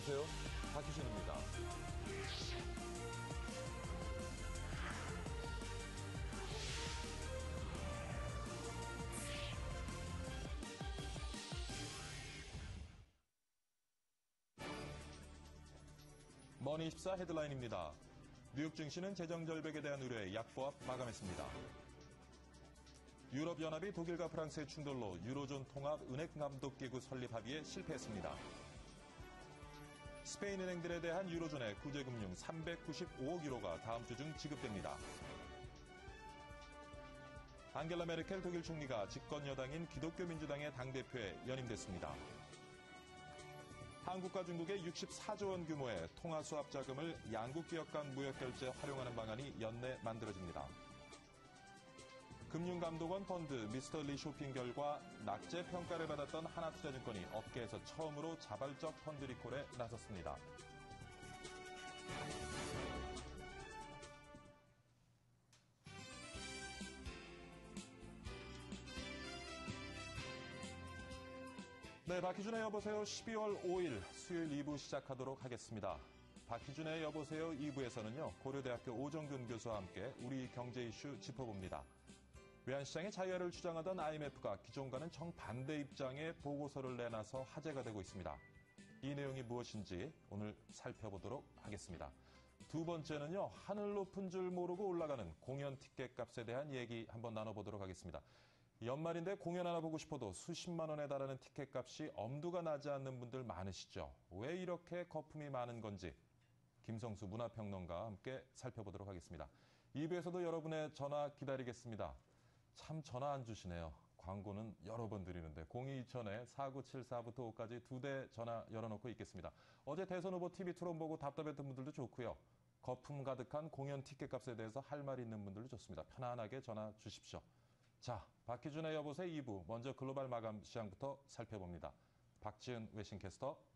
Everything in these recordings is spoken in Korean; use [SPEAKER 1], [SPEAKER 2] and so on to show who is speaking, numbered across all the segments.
[SPEAKER 1] 안녕하세요. 박희준입니다. 머니24 헤드라인입니다. 뉴욕 증시는 재정 절벽에 대한 우려에 약보합 마감했습니다. 유럽연합이 독일과 프랑스의 충돌로 유로존 통합 은행감독기구 설립 합의에 실패했습니다. 스페인 은행들에 대한 유로존의 구제금융 395억 유로가 다음 주 중 지급됩니다. 앙겔라 메르켈 독일 총리가 집권 여당인 기독교 민주당의 당대표에 연임됐습니다. 한국과 중국의 64조 원 규모의 통화수합 자금을 양국 기업 간 무역결제에 활용하는 방안이 연내 만들어집니다. 금융감독원 펀드 미스터리 쇼핑 결과 낙제 평가를 받았던 하나투자증권이 업계에서 처음으로 자발적 펀드 리콜에 나섰습니다. 네, 박희준의 여보세요 12월 5일 수요일 2부 시작하도록 하겠습니다. 박희준의 여보세요 2부에서는요. 고려대학교 오정근 교수와 함께 우리 경제 이슈 짚어봅니다. 외환시장의 자유화를 주장하던 IMF가 기존과는 정반대 입장의 보고서를 내놔서 화제가 되고 있습니다. 이 내용이 무엇인지 오늘 살펴보도록 하겠습니다. 두 번째는요. 하늘 높은 줄 모르고 올라가는 공연 티켓 값에 대한 얘기 한번 나눠보도록 하겠습니다. 연말인데 공연 하나 보고 싶어도 수십만 원에 달하는 티켓 값이 엄두가 나지 않는 분들 많으시죠. 왜 이렇게 거품이 많은 건지 김성수 문화평론가와 함께 살펴보도록 하겠습니다. 2부에서도 여러분의 전화 기다리겠습니다. 참 전화 안 주시네요. 광고는 여러 번 드리는데 0220-4974부터 5까지 2대 전화 열어놓고 있겠습니다. 어제 대선 후보 TV 토론 보고 답답했던 분들도 좋고요. 거품 가득한 공연 티켓 값에 대해서 할 말이 있는 분들도 좋습니다. 편안하게 전화 주십시오. 자, 박희준의 여보세 2부, 먼저 글로벌 마감 시장부터 살펴봅니다. 박지은 외신캐스터.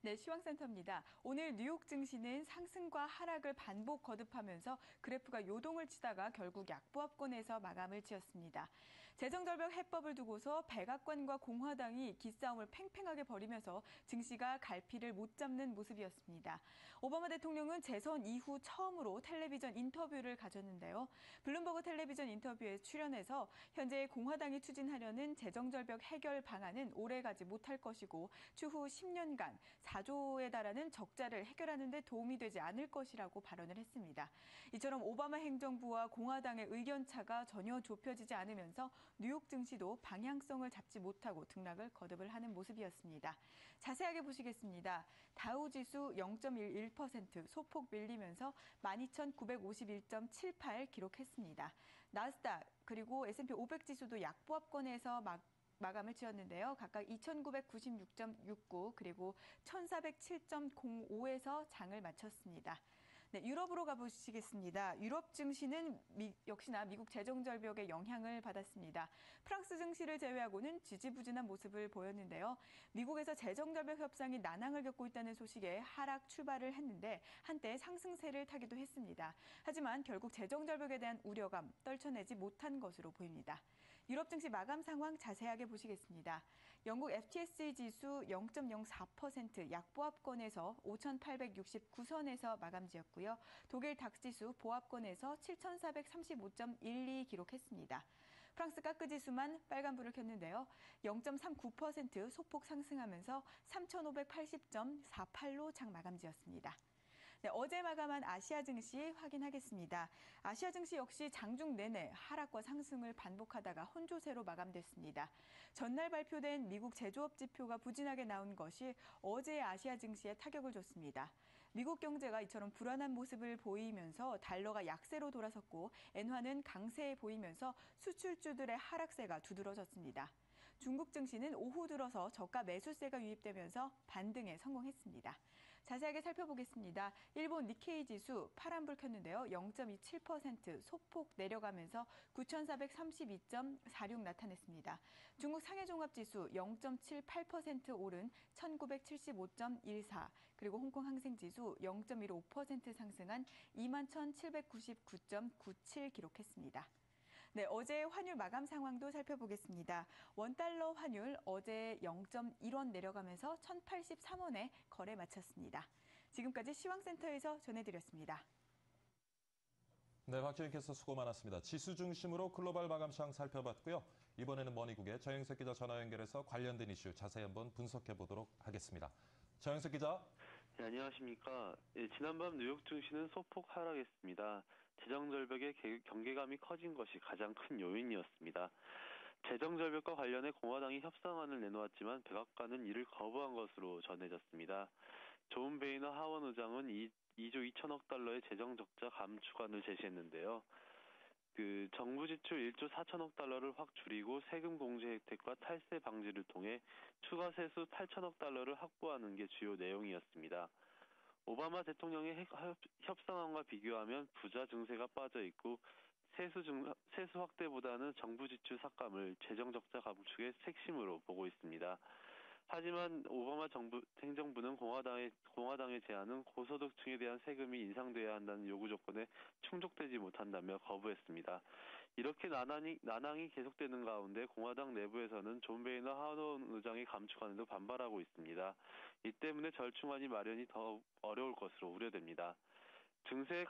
[SPEAKER 2] 네, 시황센터입니다. 오늘 뉴욕 증시는 상승과 하락을 반복 거듭하면서 그래프가 요동을 치다가 결국 약보합권에서 마감을 지었습니다. 재정절벽 해법을 두고서 백악관과 공화당이 기싸움을 팽팽하게 벌이면서 증시가 갈피를 못 잡는 모습이었습니다. 오바마 대통령은 재선 이후 처음으로 텔레비전 인터뷰를 가졌는데요. 블룸버그 텔레비전 인터뷰에 출연해서 현재 공화당이 추진하려는 재정절벽 해결 방안은 오래가지 못할 것이고 추후 10년간 4조에 달하는 적자를 해결하는 데 도움이 되지 않을 것이라고 발언을 했습니다. 이처럼 오바마 행정부와 공화당의 의견차가 전혀 좁혀지지 않으면서 뉴욕 증시도 방향성을 잡지 못하고 등락을 거듭을 하는 모습이었습니다. 자세하게 보시겠습니다. 다우지수 0.11% 소폭 밀리면서 12,951.78 기록했습니다. 나스닥 그리고 S&P 500 지수도 약보합권에서 마감을 지었는데요. 각각 2,996.69 그리고 1,407.05에서 장을 마쳤습니다. 네, 유럽으로 가보시겠습니다. 유럽 증시는 역시나 미국 재정절벽의 영향을 받았습니다. 프랑스 증시를 제외하고는 지지부진한 모습을 보였는데요. 미국에서 재정절벽 협상이 난항을 겪고 있다는 소식에 하락 출발을 했는데 한때 상승세를 타기도 했습니다. 하지만 결국 재정절벽에 대한 우려감 떨쳐내지 못한 것으로 보입니다. 유럽 증시 마감 상황 자세하게 보시겠습니다. 영국 FTSE 지수 0.04% 약보합권에서 5,869선에서 마감 지었고요. 독일 닥스지수 보합권에서 7,435.12 기록했습니다. 프랑스 까크 지수만 빨간불을 켰는데요. 0.39% 소폭 상승하면서 3,580.48로 장 마감지었습니다. 네, 어제 마감한 아시아 증시 확인하겠습니다. 아시아 증시 역시 장중 내내 하락과 상승을 반복하다가 혼조세로 마감됐습니다. 전날 발표된 미국 제조업 지표가 부진하게 나온 것이 어제의 아시아 증시에 타격을 줬습니다. 미국 경제가 이처럼 불안한 모습을 보이면서 달러가 약세로 돌아섰고 엔화는 강세에 보이면서 수출주들의 하락세가 두드러졌습니다. 중국 증시는 오후 들어서 저가 매수세가 유입되면서 반등에 성공했습니다. 자세하게 살펴보겠습니다. 일본 니케이 지수 파란불 켰는데요. 0.27% 소폭 내려가면서 9,432.46 나타냈습니다. 중국 상해종합지수 0.78% 오른 1,975.14 그리고 홍콩 항생지수 0.15% 상승한 21,799.97 기록했습니다. 네, 어제 환율 마감 상황도 살펴보겠습니다. 원달러 환율 어제 0.1원 내려가면서 1,083원에 거래 마쳤습니다. 지금까지 시황센터에서 전해드렸습니다.
[SPEAKER 1] 네, 박지윤 캐스터 수고 많았습니다. 지수 중심으로 글로벌 마감 시황 살펴봤고요. 이번에는 머니국의 정영석 기자 전화 연결해서 관련된 이슈 자세히 한번 분석해 보도록 하겠습니다. 정영석 기자.
[SPEAKER 3] 네, 안녕하십니까. 지난밤 뉴욕 증시는 소폭 하락했습니다. 재정 절벽의 경계감이 커진 것이 가장 큰 요인이었습니다. 재정 절벽과 관련해 공화당이 협상안을 내놓았지만 백악관은 이를 거부한 것으로 전해졌습니다. 존 베이너 하원 의장은 2조 2천억 달러의 재정 적자 감축안을 제시했는데요. 정부 지출 1조 4천억 달러를 확 줄이고 세금 공제 혜택과 탈세 방지를 통해 추가 세수 8천억 달러를 확보하는 게 주요 내용이었습니다. 오바마 대통령의 협상안과 비교하면 부자 증세가 빠져 있고 세수 확대보다는 정부 지출 삭감을 재정 적자 감축의 핵심으로 보고 있습니다. 하지만 오바마 행정부는 공화당의 제안은 고소득층에 대한 세금이 인상돼야 한다는 요구 조건에 충족되지 못한다며 거부했습니다. 이렇게 난항이 계속되는 가운데 공화당 내부에서는 존 베이너 하원 의장의 감축안에도 반발하고 있습니다. 이 때문에 절충안이 마련이 더 어려울 것으로 우려됩니다. 증세에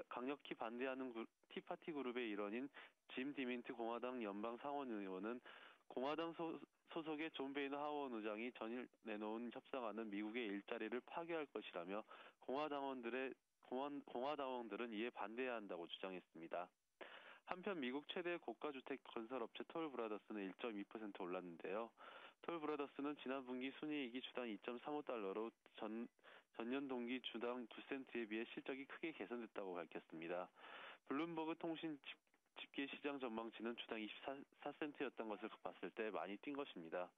[SPEAKER 3] 강력히 반대하는 티파티 그룹의 일원인 짐 디민트 공화당 연방 상원의원은 공화당 소속의 존 베이너 하원 의장이 전일 내놓은 협상안은 미국의 일자리를 파괴할 것이라며 공화당원들은 이에 반대해야 한다고 주장했습니다. 한편 미국 최대 고가주택 건설업체 톨브라더스는 1.2% 올랐는데요. 톨브라더스는 지난 분기 순이익이 주당 2.35달러로 전년 동기 주당 9센트에 비해 실적이 크게 개선됐다고 밝혔습니다. 블룸버그 통신 집계 시장 전망치는 주당 24센트였던 것을 봤을 때 많이 뛴 것입니다.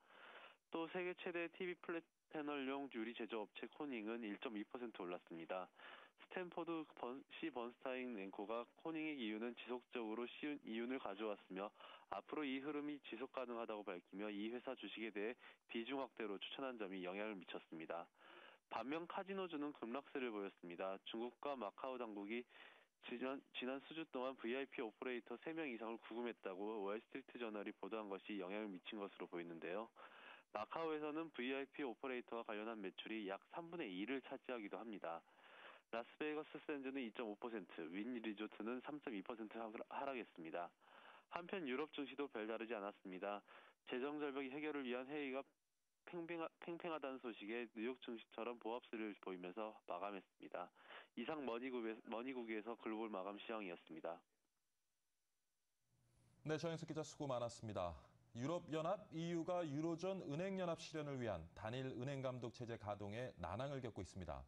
[SPEAKER 3] 또 세계 최대 TV 플랫 패널용 유리 제조업체 코닝은 1.2% 올랐습니다. 스탠포드 시 번스타인 앵커가 코닝의 이윤은 지속적으로 쉬운 이윤을 가져왔으며 앞으로 이 흐름이 지속 가능하다고 밝히며 이 회사 주식에 대해 비중 확대로 추천한 점이 영향을 미쳤습니다. 반면 카지노주는 급락세를 보였습니다. 중국과 마카오 당국이 지난 수주 동안 VIP 오퍼레이터 3명 이상을 구금했다고 월스트리트 저널이 보도한 것이 영향을 미친 것으로 보이는데요. 마카오에서는 VIP 오퍼레이터와 관련한 매출이 약 3분의 2를 차지하기도 합니다. 라스베이거스 샌즈는 2.5%, 윈 리조트는 3.2% 하락했습니다. 한편 유럽 증시도 별다르지 않았습니다. 재정 절벽 해결을 위한 회의가 팽팽하다는 소식에 뉴욕 증시처럼 보합세를 보이면서 마감했습니다. 이상 머니국에서 글로벌 마감 시황이었습니다.
[SPEAKER 1] 네, 정영석 기자 수고 많았습니다. 유럽연합 EU가 유로존 은행연합 실현을 위한 단일 은행감독 체제 가동에 난항을 겪고 있습니다.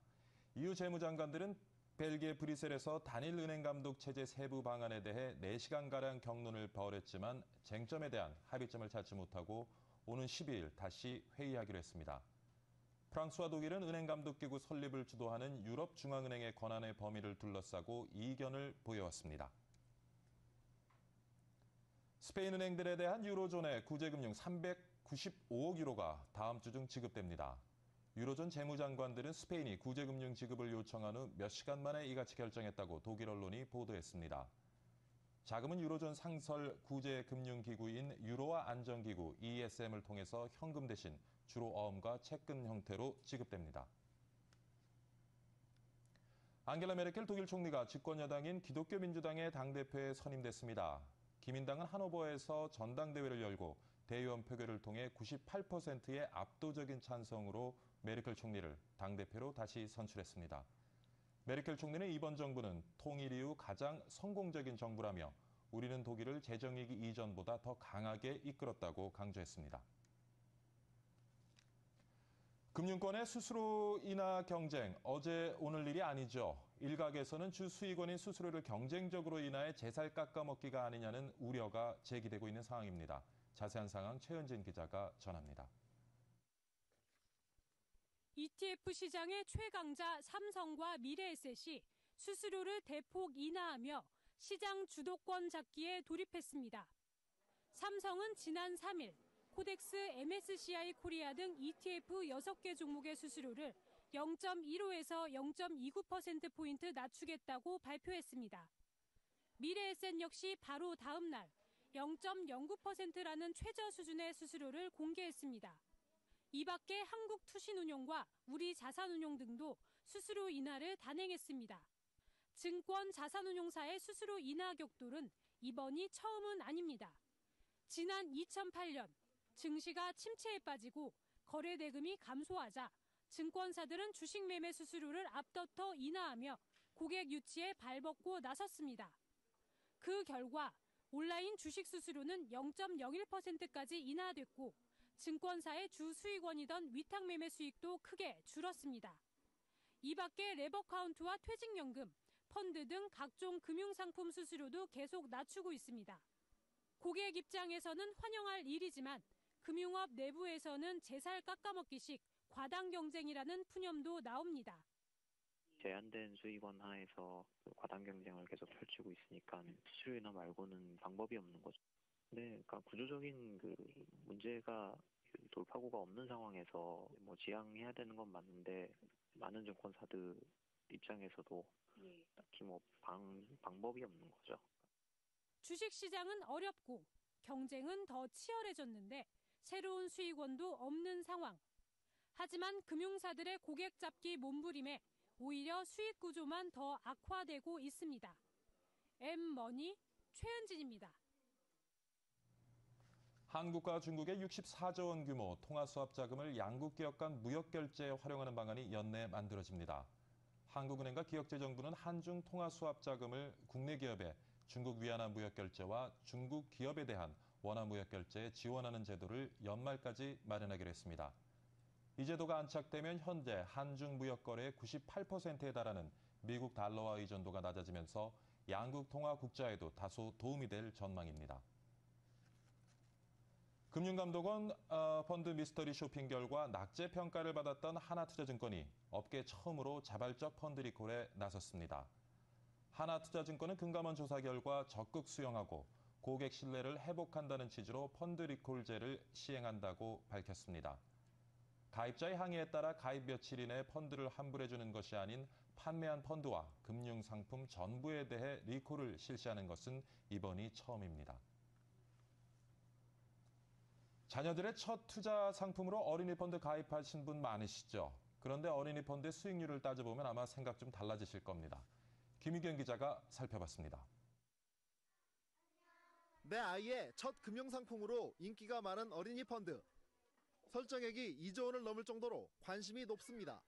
[SPEAKER 1] EU 재무장관들은 벨기에 브뤼셀에서 단일 은행감독 체제 세부 방안에 대해 4시간가량 격론을 벌였지만 쟁점에 대한 합의점을 찾지 못하고 오는 12일 다시 회의하기로 했습니다. 프랑스와 독일은 은행감독기구 설립을 주도하는 유럽중앙은행의 권한의 범위를 둘러싸고 이견을 보여왔습니다. 스페인 은행들에 대한 유로존의 구제금융 395억 유로가 다음 주 중 지급됩니다. 유로존 재무장관들은 스페인이 구제금융 지급을 요청한 후 몇 시간 만에 이같이 결정했다고 독일 언론이 보도했습니다. 자금은 유로존 상설 구제금융기구인 유로화 안정기구 ESM을 통해서 현금 대신 주로 어음과 채권 형태로 지급됩니다. 앙겔라 메르켈 독일 총리가 집권여당인 기독교 민주당의 당대표에 선임됐습니다. 기민당은 하노버에서 전당대회를 열고 대의원 표결을 통해 98%의 압도적인 찬성으로 메르켈 총리를 당대표로 다시 선출했습니다. 메르켈 총리는 이번 정부는 통일 이후 가장 성공적인 정부라며 우리는 독일을 재정위기 이전보다 더 강하게 이끌었다고 강조했습니다. 금융권의 수수료 인하 경쟁, 어제 오늘 일이 아니죠. 일각에서는 주 수익원인 수수료를 경쟁적으로 인하해 제살 깎아먹기가 아니냐는 우려가 제기되고 있는 상황입니다. 자세한 상황 최은진 기자가 전합니다.
[SPEAKER 4] ETF 시장의 최강자 삼성과 미래에셋이 수수료를 대폭 인하하며 시장 주도권 잡기에 돌입했습니다. 삼성은 지난 3일 코덱스 MSCI 코리아 등 ETF 6개 종목의 수수료를 0.15에서 0.29%포인트 낮추겠다고 발표했습니다. 미래에셋 역시 바로 다음 날 0.09%라는 최저 수준의 수수료를 공개했습니다. 이 밖에 한국투신운용과 우리자산운용 등도 수수료 인하를 단행했습니다. 증권 자산운용사의 수수료 인하 격돌은 이번이 처음은 아닙니다. 지난 2008년 증시가 침체에 빠지고 거래 대금이 감소하자 증권사들은 주식 매매 수수료를 앞다퉈 인하하며 고객 유치에 발벗고 나섰습니다. 그 결과 온라인 주식 수수료는 0.01%까지 인하됐고 증권사의 주 수익원이던 위탁 매매 수익도 크게 줄었습니다. 이 밖에 레버카운트와 퇴직연금, 펀드 등 각종 금융상품 수수료도 계속 낮추고 있습니다. 고객 입장에서는 환영할 일이지만 금융업 내부에서는 제살 깎아먹기식 과당 경쟁이라는 푸념도 나옵니다.
[SPEAKER 5] 제한된 수익원 하에서 과당 경쟁을 계속 펼치고 있으니까 수수료 인하 말고는 방법이 없는 거죠. 네, 그러니까 구조적인 문제가 돌파구가 없는 상황에서 지양해야 되는 건 맞는데 많은 증권사들 입장에서도 딱히 방법이 없는 거죠.
[SPEAKER 4] 주식시장은 어렵고 경쟁은 더 치열해졌는데 새로운 수익원도 없는 상황. 하지만 금융사들의 고객 잡기 몸부림에 오히려 수익 구조만 더 악화되고 있습니다. M머니 최은진입니다.
[SPEAKER 1] 한국과 중국의 64조 원 규모 통화수합 자금을 양국 기업 간 무역 결제에 활용하는 방안이 연내 만들어집니다. 한국은행과 기억재정부는 한중 통화수합 자금을 국내 기업의 중국 위안화 무역 결제와 중국 기업에 대한 원화 무역 결제에 지원하는 제도를 연말까지 마련하기로 했습니다. 이 제도가 안착되면 현재 한중 무역 거래의 98%에 달하는 미국 달러화 의존도가 낮아지면서 양국 통화 국자에도 다소 도움이 될 전망입니다. 금융감독원 펀드 미스터리 쇼핑 결과 낙제 평가를 받았던 하나투자증권이 업계 처음으로 자발적 펀드 리콜에 나섰습니다. 하나투자증권은 금감원 조사 결과 적극 수용하고 고객 신뢰를 회복한다는 취지로 펀드 리콜제를 시행한다고 밝혔습니다. 가입자의 항의에 따라 가입 며칠 이내 펀드를 환불해주는 것이 아닌 판매한 펀드와 금융상품 전부에 대해 리콜을 실시하는 것은 이번이 처음입니다. 자녀들의 첫 투자 상품으로 어린이 펀드 가입하신 분 많으시죠? 그런데 어린이 펀드의 수익률을 따져보면 아마 생각 좀 달라지실 겁니다. 김희경 기자가 살펴봤습니다.
[SPEAKER 6] 내 아이의 첫 금융상품으로 인기가 많은 어린이 펀드. 설정액이 2조 원을 넘을 정도로 관심이 높습니다.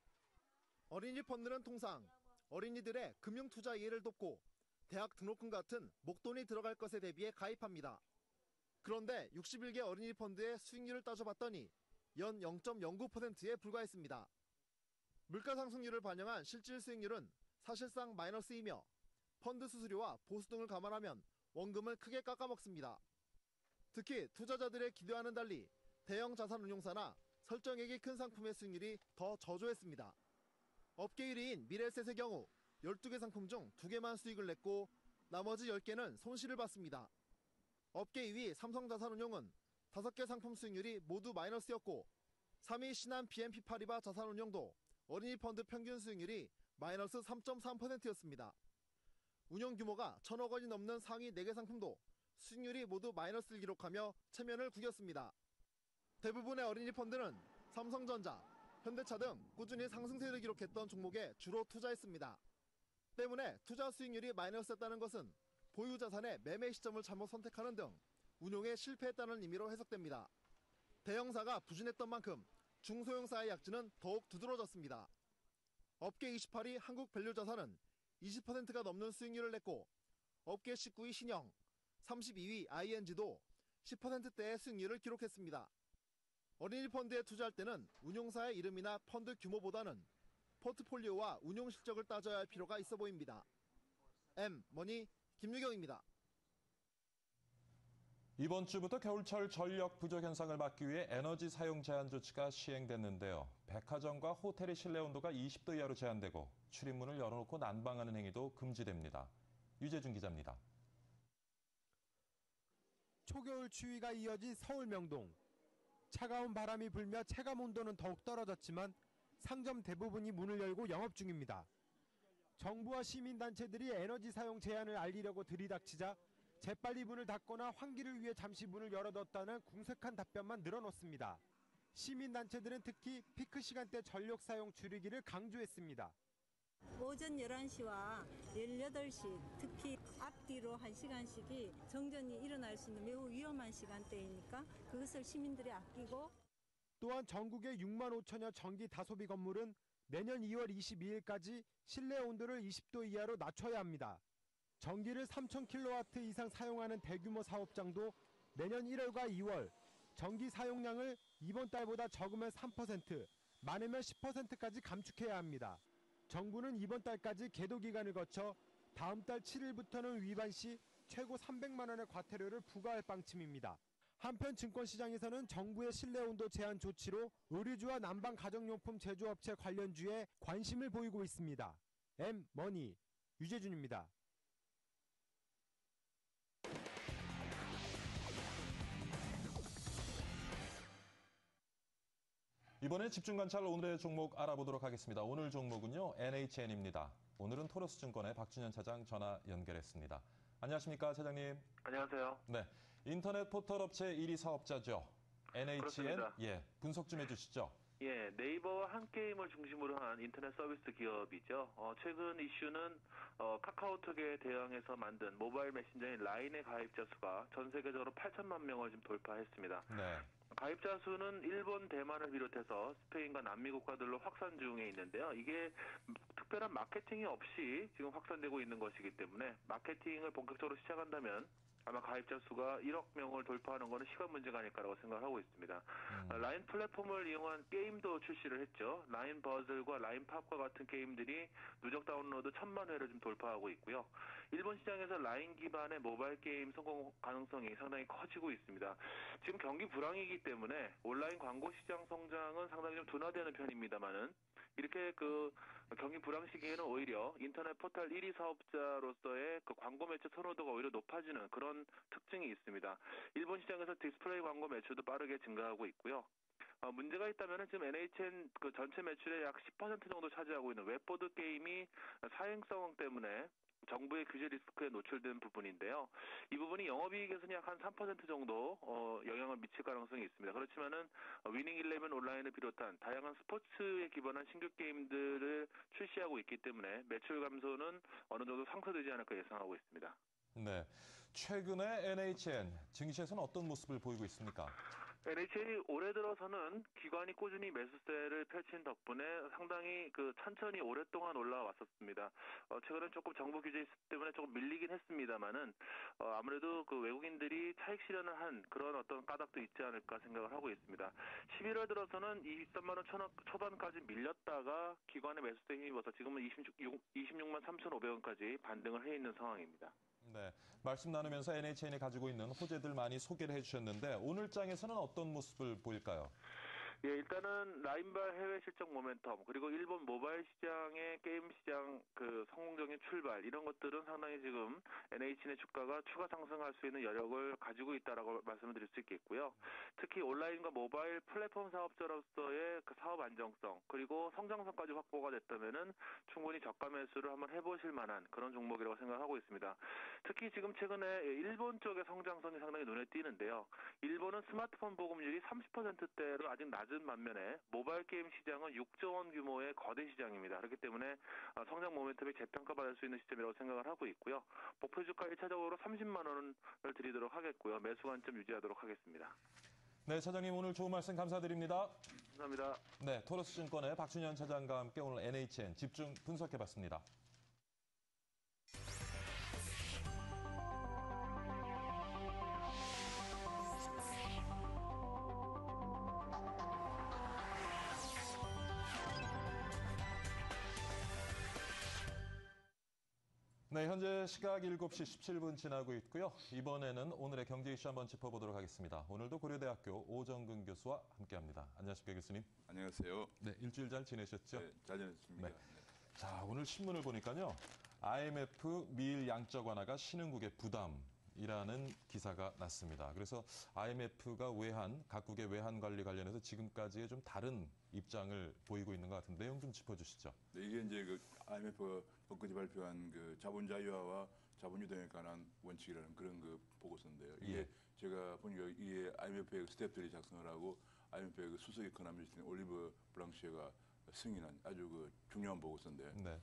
[SPEAKER 6] 어린이 펀드는 통상 어린이들의 금융투자 이해를 돕고 대학 등록금 같은 목돈이 들어갈 것에 대비해 가입합니다. 그런데 61개 어린이 펀드의 수익률을 따져봤더니 연 0.09%에 불과했습니다. 물가 상승률을 반영한 실질 수익률은 사실상 마이너스이며 펀드 수수료와 보수 등을 감안하면 원금을 크게 깎아먹습니다. 특히 투자자들의 기대와는 달리 대형 자산운용사나 설정액이 큰 상품의 수익률이 더 저조했습니다. 업계 1위인 미래에셋의 경우 12개 상품 중 2개만 수익을 냈고 나머지 10개는 손실을 봤습니다. 업계 2위 삼성자산운용은 5개 상품 수익률이 모두 마이너스였고 3위 신한 BNP 파리바 자산운용도 어린이 펀드 평균 수익률이 마이너스 3.3%였습니다. 운용 규모가 1,000억 원이 넘는 상위 4개 상품도 수익률이 모두 마이너스를 기록하며 체면을 구겼습니다. 대부분의 어린이 펀드는 삼성전자, 현대차 등 꾸준히 상승세를 기록했던 종목에 주로 투자했습니다. 때문에 투자 수익률이 마이너스였다는 것은 보유 자산의 매매 시점을 잘못 선택하는 등 운용에 실패했다는 의미로 해석됩니다. 대형사가 부진했던 만큼 중소형사의 약진은 더욱 두드러졌습니다. 업계 28위 한국밸류자산은 20%가 넘는 수익률을 냈고 업계 19위 신영, 32위 ING도 10%대의 수익률을 기록했습니다. 어린이 펀드에 투자할 때는 운용사의 이름이나 펀드 규모보다는 포트폴리오와 운용 실적을 따져야 할 필요가 있어 보입니다. M머니 김유경입니다.
[SPEAKER 1] 이번 주부터 겨울철 전력 부족 현상을 막기 위해 에너지 사용 제한 조치가 시행됐는데요. 백화점과 호텔의 실내 온도가 20도 이하로 제한되고 출입문을 열어놓고 난방하는 행위도 금지됩니다. 유재준 기자입니다.
[SPEAKER 7] 초겨울 추위가 이어진 서울 명동. 차가운 바람이 불며 체감 온도는 더욱 떨어졌지만 상점 대부분이 문을 열고 영업 중입니다. 정부와 시민단체들이 에너지 사용 제한을 알리려고 들이닥치자 재빨리 문을 닫거나 환기를 위해 잠시 문을 열어뒀다는 궁색한 답변만 늘어놓습니다. 시민단체들은 특히 피크 시간대 전력 사용 줄이기를 강조했습니다.
[SPEAKER 8] 오전 11시와 18시, 특히 앞뒤로 1시간씩이 정전이 일어날 수 있는 매우 위험한 시간대이니까 그것을 시민들이 아끼고
[SPEAKER 7] 또한 전국의 6만 5천여 전기 다소비 건물은 내년 2월 22일까지 실내 온도를 20도 이하로 낮춰야 합니다. 전기를 3,000kW 이상 사용하는 대규모 사업장도 내년 1월과 2월 전기 사용량을 이번 달보다 적으면 3%, 많으면 10%까지 감축해야 합니다. 정부는 이번 달까지 계도 기간을 거쳐 다음 달 7일부터는 위반 시 최고 300만 원의 과태료를 부과할 방침입니다. 한편 증권시장에서는 정부의 실내 온도 제한 조치로 의류주와 난방 가정용품 제조업체 관련주에 관심을 보이고 있습니다. M머니 유재준입니다.
[SPEAKER 1] 이번에 집중관찰 오늘의 종목 알아보도록 하겠습니다. 오늘 종목은요, NHN입니다. 오늘은 토러스증권의 박준현 차장 전화 연결했습니다. 안녕하십니까, 차장님?
[SPEAKER 3] 안녕하세요.
[SPEAKER 1] 네, 인터넷 포털 업체 1위 사업자죠. NHN,
[SPEAKER 3] 그렇습니다.
[SPEAKER 1] 예, 분석 좀 해주시죠.
[SPEAKER 3] 예, 네이버와 한 게임을 중심으로 한 인터넷 서비스 기업이죠. 최근 이슈는 카카오톡에 대항해서 만든 모바일 메신저인 라인의 가입자 수가 전 세계적으로 8천만 명을 지금 돌파했습니다.
[SPEAKER 1] 네.
[SPEAKER 3] 가입자 수는 일본, 대만을 비롯해서 스페인과 남미 국가들로 확산 중에 있는데요. 이게 특별한 마케팅이 없이 지금 확산되고 있는 것이기 때문에 마케팅을 본격적으로 시작한다면 아마 가입자 수가 1억 명을 돌파하는 것은 시간 문제가 아닐까라고 생각하고 있습니다. 라인 플랫폼을 이용한 게임도 출시를 했죠. 라인 버즐과 라인 팝과 같은 게임들이 누적 다운로드 1,000만 회를 좀 돌파하고 있고요. 일본 시장에서 라인 기반의 모바일 게임 성공 가능성이 상당히 커지고 있습니다. 지금 경기 불황이기 때문에 온라인 광고 시장 성장은 상당히 좀 둔화되는 편입니다만은 이렇게 그 경기 불황 시기에는 오히려 인터넷 포털 1위 사업자로서의 그 광고 매출 선호도가 오히려 높아지는 그런 특징이 있습니다. 일본 시장에서 디스플레이 광고 매출도 빠르게 증가하고 있고요. 문제가 있다면 지금 NHN 그 전체 매출의 약 10% 정도 차지하고 있는 웹보드 게임이 사행성 때문에 정부의 규제 리스크에 노출된 부분인데요. 이 부분이 영업이익 개선이 약 한 3% 정도 영향을 미칠 가능성이 있습니다. 그렇지만은 위닝 11 온라인을 비롯한 다양한 스포츠에 기반한 신규 게임들을 출시하고 있기 때문에 매출 감소는 어느 정도 상쇄되지 않을까 예상하고 있습니다.
[SPEAKER 1] 네, 최근에 NHN 증시에서는 어떤 모습을 보이고 있습니까?
[SPEAKER 3] NHN이 올해 들어서는 기관이 꾸준히 매수세를 펼친 덕분에 상당히 그 천천히 오랫동안 올라왔었습니다. 최근에 조금 정부 규제 때문에 조금 밀리긴 했습니다만은 아무래도 그 외국인들이 차익 실현을 한 그런 어떤 까닭도 있지 않을까 생각을 하고 있습니다. 11월 들어서는 23만 원 초반까지 밀렸다가 기관의 매수세에 힘입어서 지금은 26만 3,500원까지 반등을 해 있는 상황입니다.
[SPEAKER 1] 네, 말씀 나누면서 NHN이 가지고 있는 호재들 많이 소개를 해주셨는데 오늘 장에서는 어떤 모습을 보일까요?
[SPEAKER 3] 예, 일단은 라인발 해외 실적 모멘텀 그리고 일본 모바일 시장의 게임 시장 그 성공적인 출발 이런 것들은 상당히 지금 NHN의 주가가 추가 상승할 수 있는 여력을 가지고 있다라고 말씀을 드릴 수 있겠고요. 특히 온라인과 모바일 플랫폼 사업자로서의 그 사업 안정성 그리고 성장성까지 확보가 됐다면은 충분히 저가 매수를 한번 해보실 만한 그런 종목이라고 생각하고 있습니다. 특히 지금 최근에 일본 쪽의 성장성이 상당히 눈에 띄는데요. 일본은 스마트폰 보급률이 30%대로 아직 낮은 반면에 모바일 게임 시장은 6조 원 규모의 거대 시장입니다. 그렇기 때문에 성장 모멘텀이 재평가받을 수 있는 시점이라고 생각을 하고 있고요. 목표 주가 1차적으로 30만 원을 드리도록 하겠고요. 매수 관점 유지하도록 하겠습니다.
[SPEAKER 1] 네, 차장님 오늘 좋은 말씀 감사드립니다.
[SPEAKER 3] 감사합니다.
[SPEAKER 1] 네, 토러스증권의 박준현 차장과 함께 오늘 NHN 집중 분석해봤습니다. 네, 현재 시각 7시 17분 지나고 있고요. 이번에는 오늘의 경제 이슈 한번 짚어보도록 하겠습니다. 오늘도 고려대학교 오정근 교수와 함께합니다. 안녕하십니까, 교수님?
[SPEAKER 9] 안녕하세요.
[SPEAKER 1] 네, 일주일 잘 지내셨죠?
[SPEAKER 9] 네, 잘 지냈습니다.
[SPEAKER 1] 네. 자, 오늘 신문을 보니까요. IMF 미일 양적 완화가 신흥국의 부담, 이라는 기사가 났습니다. 그래서 IMF가 각국의 외환 관리 관련해서 지금까지의 좀 다른 입장을 보이고 있는 것 같은데 내용 좀 짚어주시죠.
[SPEAKER 9] 네, 이게 이제 그 IMF가 엊그제 발표한 그 자본 자유화와 자본 유동에 관한 원칙이라는 그런 그 보고서인데요. 이게
[SPEAKER 1] 예.
[SPEAKER 9] 제가 보니까 이게 IMF의 스태프들이 작성을 하고 IMF의 그 수석 이코노미스트인 올리브 블랑시에가 승인한 아주 그 중요한 보고서인데.
[SPEAKER 1] 네.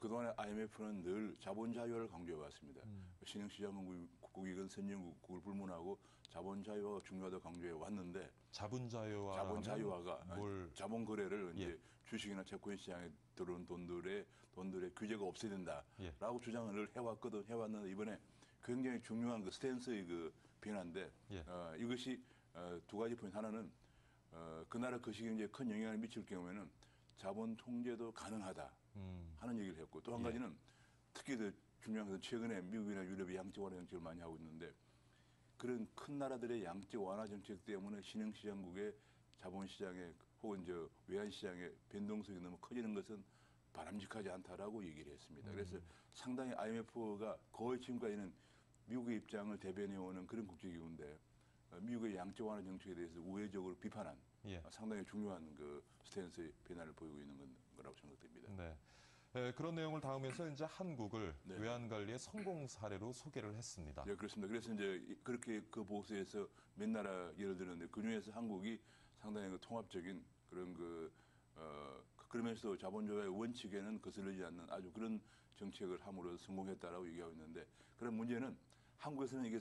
[SPEAKER 9] 그동안에 IMF는 늘 자본 자유화를 강조해 왔습니다. 신흥시장국이건 선진국을 불문하고 자본 자유화가 중요하다고 강조해 왔는데
[SPEAKER 1] 자본 자유화
[SPEAKER 9] 자본 자유화가
[SPEAKER 1] 뭘
[SPEAKER 9] 자본 거래를
[SPEAKER 1] 예.
[SPEAKER 9] 이제 주식이나 채권 시장에 들어온 돈들의 규제가 없어야 된다라고 주장을 해왔는데 이번에 굉장히 중요한 그 스탠스의 그 변화인데
[SPEAKER 1] 예.
[SPEAKER 9] 이것이 두 가지 포인트. 하나는 그 나라 거시경제에 큰 영향을 미칠 경우에는 자본 통제도 가능하다 하는 얘기를 했고, 또 한
[SPEAKER 1] 예.
[SPEAKER 9] 가지는 특히 더 중요한 것은 최근에 미국이나 유럽이 양적 완화 정책을 많이 하고 있는데 그런 큰 나라들의 양적 완화 정책 때문에 신흥시장국의 자본시장에 혹은 외환시장의 변동성이 너무 커지는 것은 바람직하지 않다라고 얘기를 했습니다. 그래서 상당히 IMF가 거의 지금까지는 미국의 입장을 대변해오는 그런 국제기구인데 미국의 양적 완화 정책에 대해서 우회적으로 비판한
[SPEAKER 1] 예.
[SPEAKER 9] 상당히 중요한 그 스탠스의 변화를 보이고 있는 거라고 생각됩니다.
[SPEAKER 1] 네. 그런 내용을 담으면서 이제 한국을
[SPEAKER 9] 네.
[SPEAKER 1] 외환 관리의 성공 사례로 소개를 했습니다.
[SPEAKER 9] 네, 그렇습니다. 그래서 이제 그렇게 그 보고서에서 몇 나라 예를 들었는데 그 중에서 한국이 상당히 그 통합적인 그런 그러면서 자본주의의 원칙에는 거슬리지 않는 아주 그런 정책을 함으로써 성공했다라고 얘기하고 있는데, 그런 문제는 한국에서는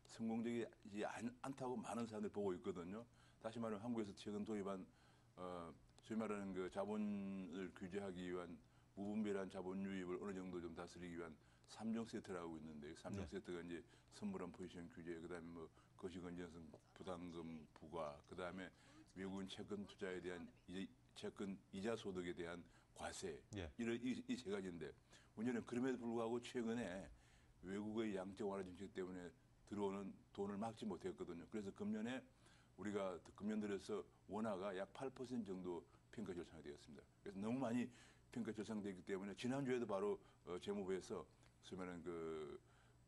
[SPEAKER 9] 성공적이지 않다고 많은 사람들이 보고 있거든요. 다시 말하면 한국에서 최근 도입한 소위 말하는 그 자본을 규제하기 위한 무분별한 자본 유입을 어느 정도 좀 다스리기 위한 3종 세트라고 있는데, 3종 세트가 이제 선물한 포지션 규제, 그다음에 뭐 거시건전성 부담금 부과, 그다음에 외국인 채권 투자에 대한 채권 이자 소득에 대한 과세, 이 세 가지인데, 문제는 그럼에도 불구하고 최근에 외국의 양적 완화 정책 때문에 들어오는 돈을 막지 못했거든요. 그래서 우리가 금년 들어서 원화가 약 8% 정도 평가 절상이 되었습니다. 그래서 너무 많이 평가 절상되기 때문에 지난주에도 바로 재무부에서 소위 말하는 그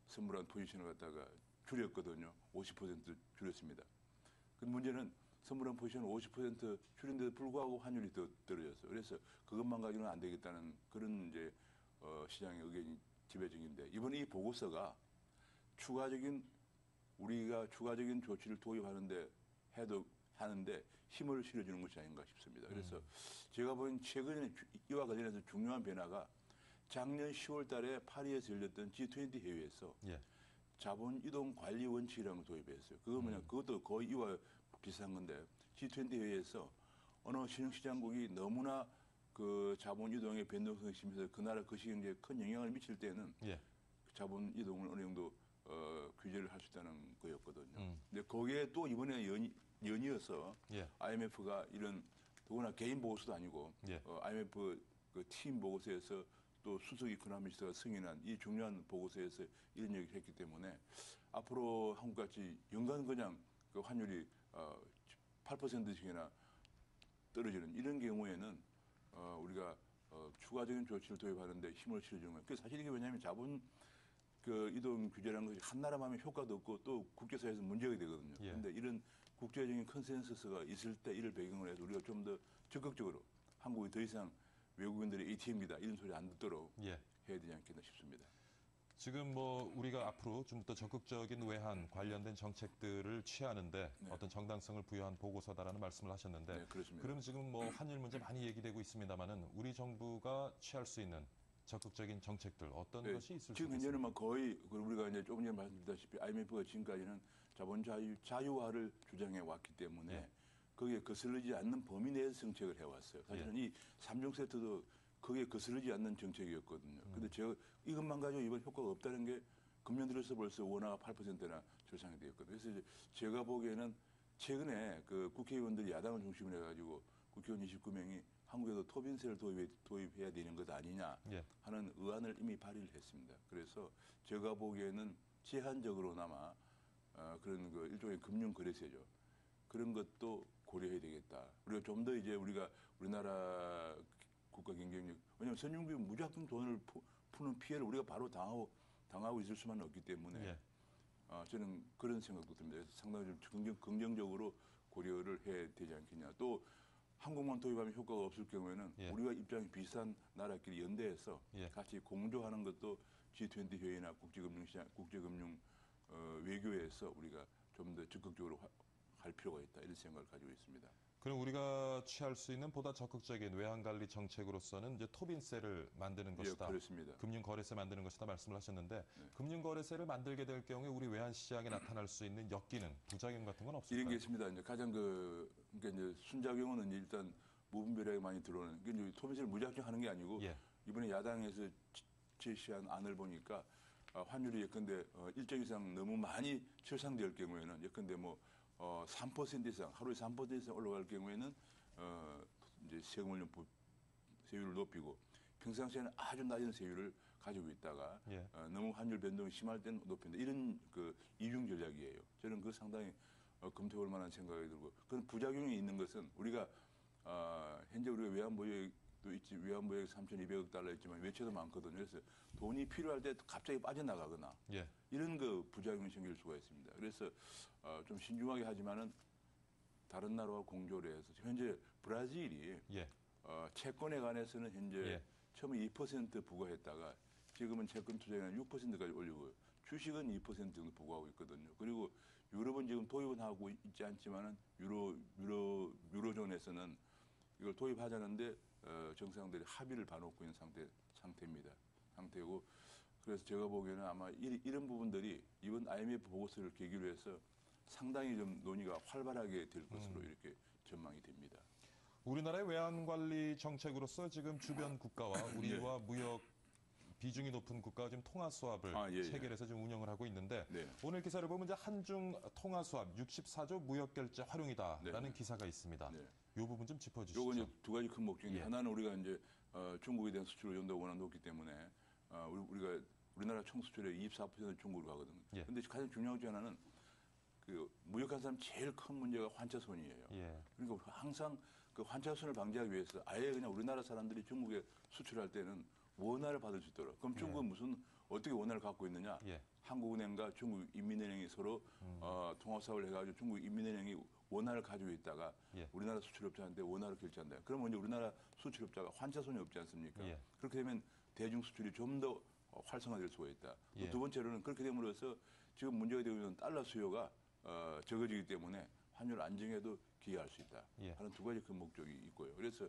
[SPEAKER 9] 선물한 포지션을 갖다가 줄였거든요. 50% 줄였습니다. 그 문제는 선물한 포지션을 50% 줄인데도 불구하고 환율이 더 떨어졌어요. 그래서 그것만 가지고는 안 되겠다는 그런 이제 시장의 의견이 지배적인데, 이번 이 보고서가 우리가 추가적인 조치를 도입하는데 하는데 힘을 실어주는 것이 아닌가 싶습니다. 그래서 제가 본 최근에 이와 관련해서 중요한 변화가 작년 10월 달에 파리에서 열렸던 G20 회의에서 자본 이동 관리 원칙이라는 걸 도입했어요. 그것도 거의 이와 비슷한 건데, G20 회의에서 어느 신흥시장국이 너무나 그 자본 이동의 변동성이 심해서 그 나라 거시경제에 큰 영향을 미칠 때는 자본 이동을 어느 정도 규제를 할 수 있다는 거였거든요. 근데 거기에 또 이번에 연이어서 IMF가 이런 더구나 개인 보고서도 아니고 IMF 그 팀 보고서에서 또 수석 이코노미스트가 승인한 이 중요한 보고서에서 이런 얘기를 했기 때문에 앞으로 한국같이 연간 그냥 그 환율이 8%씩이나 떨어지는 이런 경우에는 우리가 추가적인 조치를 도입하는데 힘을 실어주는 거예요. 그 사실 이게 왜냐하면 자본 그 이동 규제라는 것이 한 나라만 하면 효과도 없고 또 국제사회에서 문제가 되거든요. 그런데 이런 국제적인 컨센서스가 있을 때 이를 배경으로 해서 우리가 좀 더 적극적으로 한국이 더 이상 외국인들의 ATM이다 이런 소리 안 듣도록 해야 되지 않겠나 싶습니다.
[SPEAKER 1] 지금 우리가 앞으로 좀 더 적극적인 외환 관련된 정책들을 취하는데 어떤 정당성을 부여한 보고서다라는 말씀을 하셨는데, 그럼 지금 환율 문제 많이 얘기되고 있습니다만은 우리 정부가 취할 수 있는 적극적인 정책들 어떤 것이 있을 수 있습니까?
[SPEAKER 9] 지금 현재는 거의 우리가 이제 조금 전에 말씀드렸다시피 IMF가 지금까지는 자본 자유화를 주장해 왔기 때문에 거기에 거슬리지 않는 범위 내에서 정책을 해왔어요. 사실은 이 3종 세트도 거기에 거슬리지 않는 정책이었거든요. 근데 제가 이것만 가지고 이번 효과가 없다는 게 금년 들어서 벌써 원화가 8%나 절상이 되었거든요. 그래서 제가 보기에는 최근에 그 국회의원들이 야당을 중심으로 해가지고 국회의원 29명이 한국에도 토빈세를 도입해야 되는 것 아니냐 하는 의안을 이미 발의를 했습니다. 그래서 제가 보기에는 제한적으로나마 그런 그 일종의 금융거래세죠. 그런 것도 고려해야 되겠다. 우리가 좀 더 이제 우리나라 국가 경쟁력, 왜냐하면 선진국이 무작정 돈을 푸는 피해를 우리가 바로 당하고 있을 수만은 없기 때문에
[SPEAKER 1] 예.
[SPEAKER 9] 저는 그런 생각도 듭니다. 그래서 상당히 좀 긍정적으로 고려를 해야 되지 않겠냐. 또 한국만 도입하면 효과가 없을 경우에는
[SPEAKER 1] 예.
[SPEAKER 9] 우리와 입장이 비슷한 나라끼리 연대해서
[SPEAKER 1] 예.
[SPEAKER 9] 같이 공조하는 것도 G20 회의나 국제금융시장, 국제금융 외교에서 우리가 좀 더 적극적으로 할 필요가 있다 이런 생각을 가지고 있습니다.
[SPEAKER 1] 그럼 우리가 취할 수 있는 보다 적극적인 외환관리 정책으로서는 이제 토빈세를 만드는 것이다.
[SPEAKER 9] 예, 그렇습니다.
[SPEAKER 1] 금융거래세 만드는 것이다 말씀을 하셨는데
[SPEAKER 9] 네.
[SPEAKER 1] 금융거래세를 만들게 될 경우에 우리 외환시장에 나타날 수 있는 역기능, 부작용 같은 건 없을까요?
[SPEAKER 9] 이런 게 있습니다. 이제 가장 그러니까 이제 순작용은 일단 무분별하게 많이 들어오는. 이게 토빈세를 무작정 하는 게 아니고
[SPEAKER 1] 예.
[SPEAKER 9] 이번에 야당에서 제시한 안을 보니까 환율이 예컨대 일정 이상 너무 많이 절상될 경우에는 예컨대 3% 이상 하루에 3% 이상 올라갈 경우에는 이제 세율을 높이고 평상시에는 아주 낮은 세율을 가지고 있다가
[SPEAKER 1] 예.
[SPEAKER 9] 너무 환율 변동이 심할 때는 높인다. 이런 그 이중 전략이에요. 저는 그 상당히 검토할 만한 생각이 들고 그런 부작용이 있는 것은 우리가 현재 우리가 외환보유액도 있지 외환보유액 3,200억 달러 있지만 외채도 많거든요. 그래서 돈이 필요할 때 갑자기 빠져나가거나
[SPEAKER 1] 예.
[SPEAKER 9] 이런 그 부작용이 생길 수가 있습니다. 그래서 좀 신중하게 하지만은 다른 나라와 공조를 해서 현재 브라질이
[SPEAKER 1] 예.
[SPEAKER 9] 채권에 관해서는 현재
[SPEAKER 1] 예.
[SPEAKER 9] 처음에 2% 부과했다가 지금은 채권 투자에는 6%까지 올리고 주식은 2% 정도 부과하고 있거든요. 그리고 유럽은 지금 도입은 하고 있지 않지만은 유로존에서는 이걸 도입하자는데 정상들이 합의를 봐놓고 있는 상태고 그래서 제가 보기에는 아마 이런 부분들이 이번 IMF 보고서를 계기로 해서 상당히 좀 논의가 활발하게 될 것으로 이렇게 전망이 됩니다.
[SPEAKER 1] 우리나라의 외환관리 정책으로서 지금 주변 국가와 우리와
[SPEAKER 9] 예.
[SPEAKER 1] 무역 비중이 높은 국가가 지금 통화수합을
[SPEAKER 9] 예.
[SPEAKER 1] 체결해서 지금 운영을 하고 있는데
[SPEAKER 9] 네.
[SPEAKER 1] 오늘 기사를 보면 이제 한중 통화수합 64조 무역결제 활용이다라는
[SPEAKER 9] 네.
[SPEAKER 1] 기사가 있습니다.
[SPEAKER 9] 네.
[SPEAKER 1] 이 부분 좀 짚어주시죠.
[SPEAKER 9] 요건 이제 두 가지 큰 목적인데
[SPEAKER 1] 예.
[SPEAKER 9] 하나는 우리가 이제 중국에 대한 수출 연도가 워낙 높기 때문에 우리나라 총 수출의 24%는 중국으로 가거든요. 그런데
[SPEAKER 1] 예.
[SPEAKER 9] 가장 중요한 게 하나는 그 무역한 사람 제일 큰 문제가 환차손이에요.
[SPEAKER 1] 예.
[SPEAKER 9] 그러니까 항상 그 환차손을 방지하기 위해서 아예 그냥 우리나라 사람들이 중국에 수출할 때는 원화를 받을 수 있도록. 그럼 중국은 무슨 어떻게 원화를 갖고 있느냐?
[SPEAKER 1] 예.
[SPEAKER 9] 한국은행과 중국인민은행이 서로 통화사업을 해가지고 중국인민은행이 원화를 가지고 있다가
[SPEAKER 1] 예.
[SPEAKER 9] 우리나라 수출업자한테 원화를 결제한다. 그러면 이제 우리나라 수출업자가 환차손이 없지 않습니까?
[SPEAKER 1] 예.
[SPEAKER 9] 그렇게 되면 대중 수출이 좀 더 활성화될 수가 있다.
[SPEAKER 1] 예.
[SPEAKER 9] 두 번째로는 그렇게 됨으로써 지금 문제가 되고 있는 달러 수요가 적어지기 때문에 환율 안정에도 기여할 수 있다
[SPEAKER 1] 예.
[SPEAKER 9] 하는 두 가지 큰 목적이 있고요. 그래서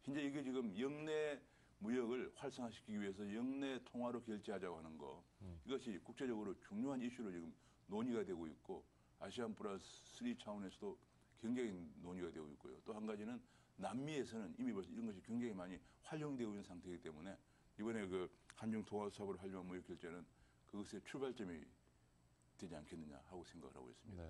[SPEAKER 9] 현재 이게 지금 영내 무역을 활성화시키기 위해서 영내 통화로 결제하자고 하는 거 이것이 국제적으로 중요한 이슈로 지금 논의가 되고 있고 아시안 플러스 3 차원에서도 굉장히 논의가 되고 있고요. 또 한 가지는 남미에서는 이미 벌써 이런 것이 굉장히 많이 활용되고 있는 상태이기 때문에 이번에 그 한중 통화 사업을 활용한 무역 결제는 그것의 출발점이 되지 않겠느냐 하고 생각을 하고 있습니다.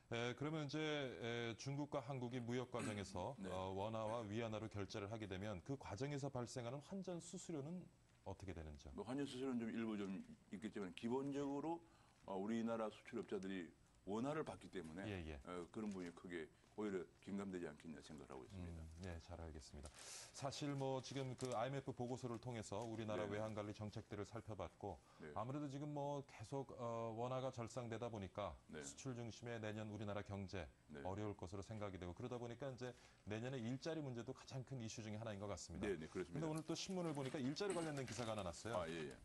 [SPEAKER 1] 네. 그러면 이제 중국과 한국이 무역 과정에서
[SPEAKER 9] 네.
[SPEAKER 1] 원화와 위안화로 결제를 하게 되면 그 과정에서 발생하는 환전 수수료는 어떻게 되는지요?
[SPEAKER 9] 환전 수수료는 좀 일부 좀 있겠지만 기본적으로 우리나라 수출업자들이 원화를 받기 때문에
[SPEAKER 1] 예.
[SPEAKER 9] 그런 부분이 크게 오히려 긴감되지 않겠냐 생각을 하고 있습니다.
[SPEAKER 1] 네, 잘 알겠습니다. 사실 뭐 지금 그 IMF 보고서를 통해서 우리나라
[SPEAKER 9] 네.
[SPEAKER 1] 외환관리 정책들을 살펴봤고
[SPEAKER 9] 네.
[SPEAKER 1] 아무래도 지금 뭐 계속 원화가 절상되다 보니까
[SPEAKER 9] 네.
[SPEAKER 1] 수출 중심의 내년 우리나라 경제
[SPEAKER 9] 네.
[SPEAKER 1] 어려울 것으로 생각이 되고 그러다 보니까 이제 내년에 일자리 문제도 가장 큰 이슈 중에 하나인 것 같습니다.
[SPEAKER 9] 네, 그렇습니다.
[SPEAKER 1] 근데 오늘 또 신문을 보니까 일자리 관련된 기사가 하나 났어요.
[SPEAKER 9] 예.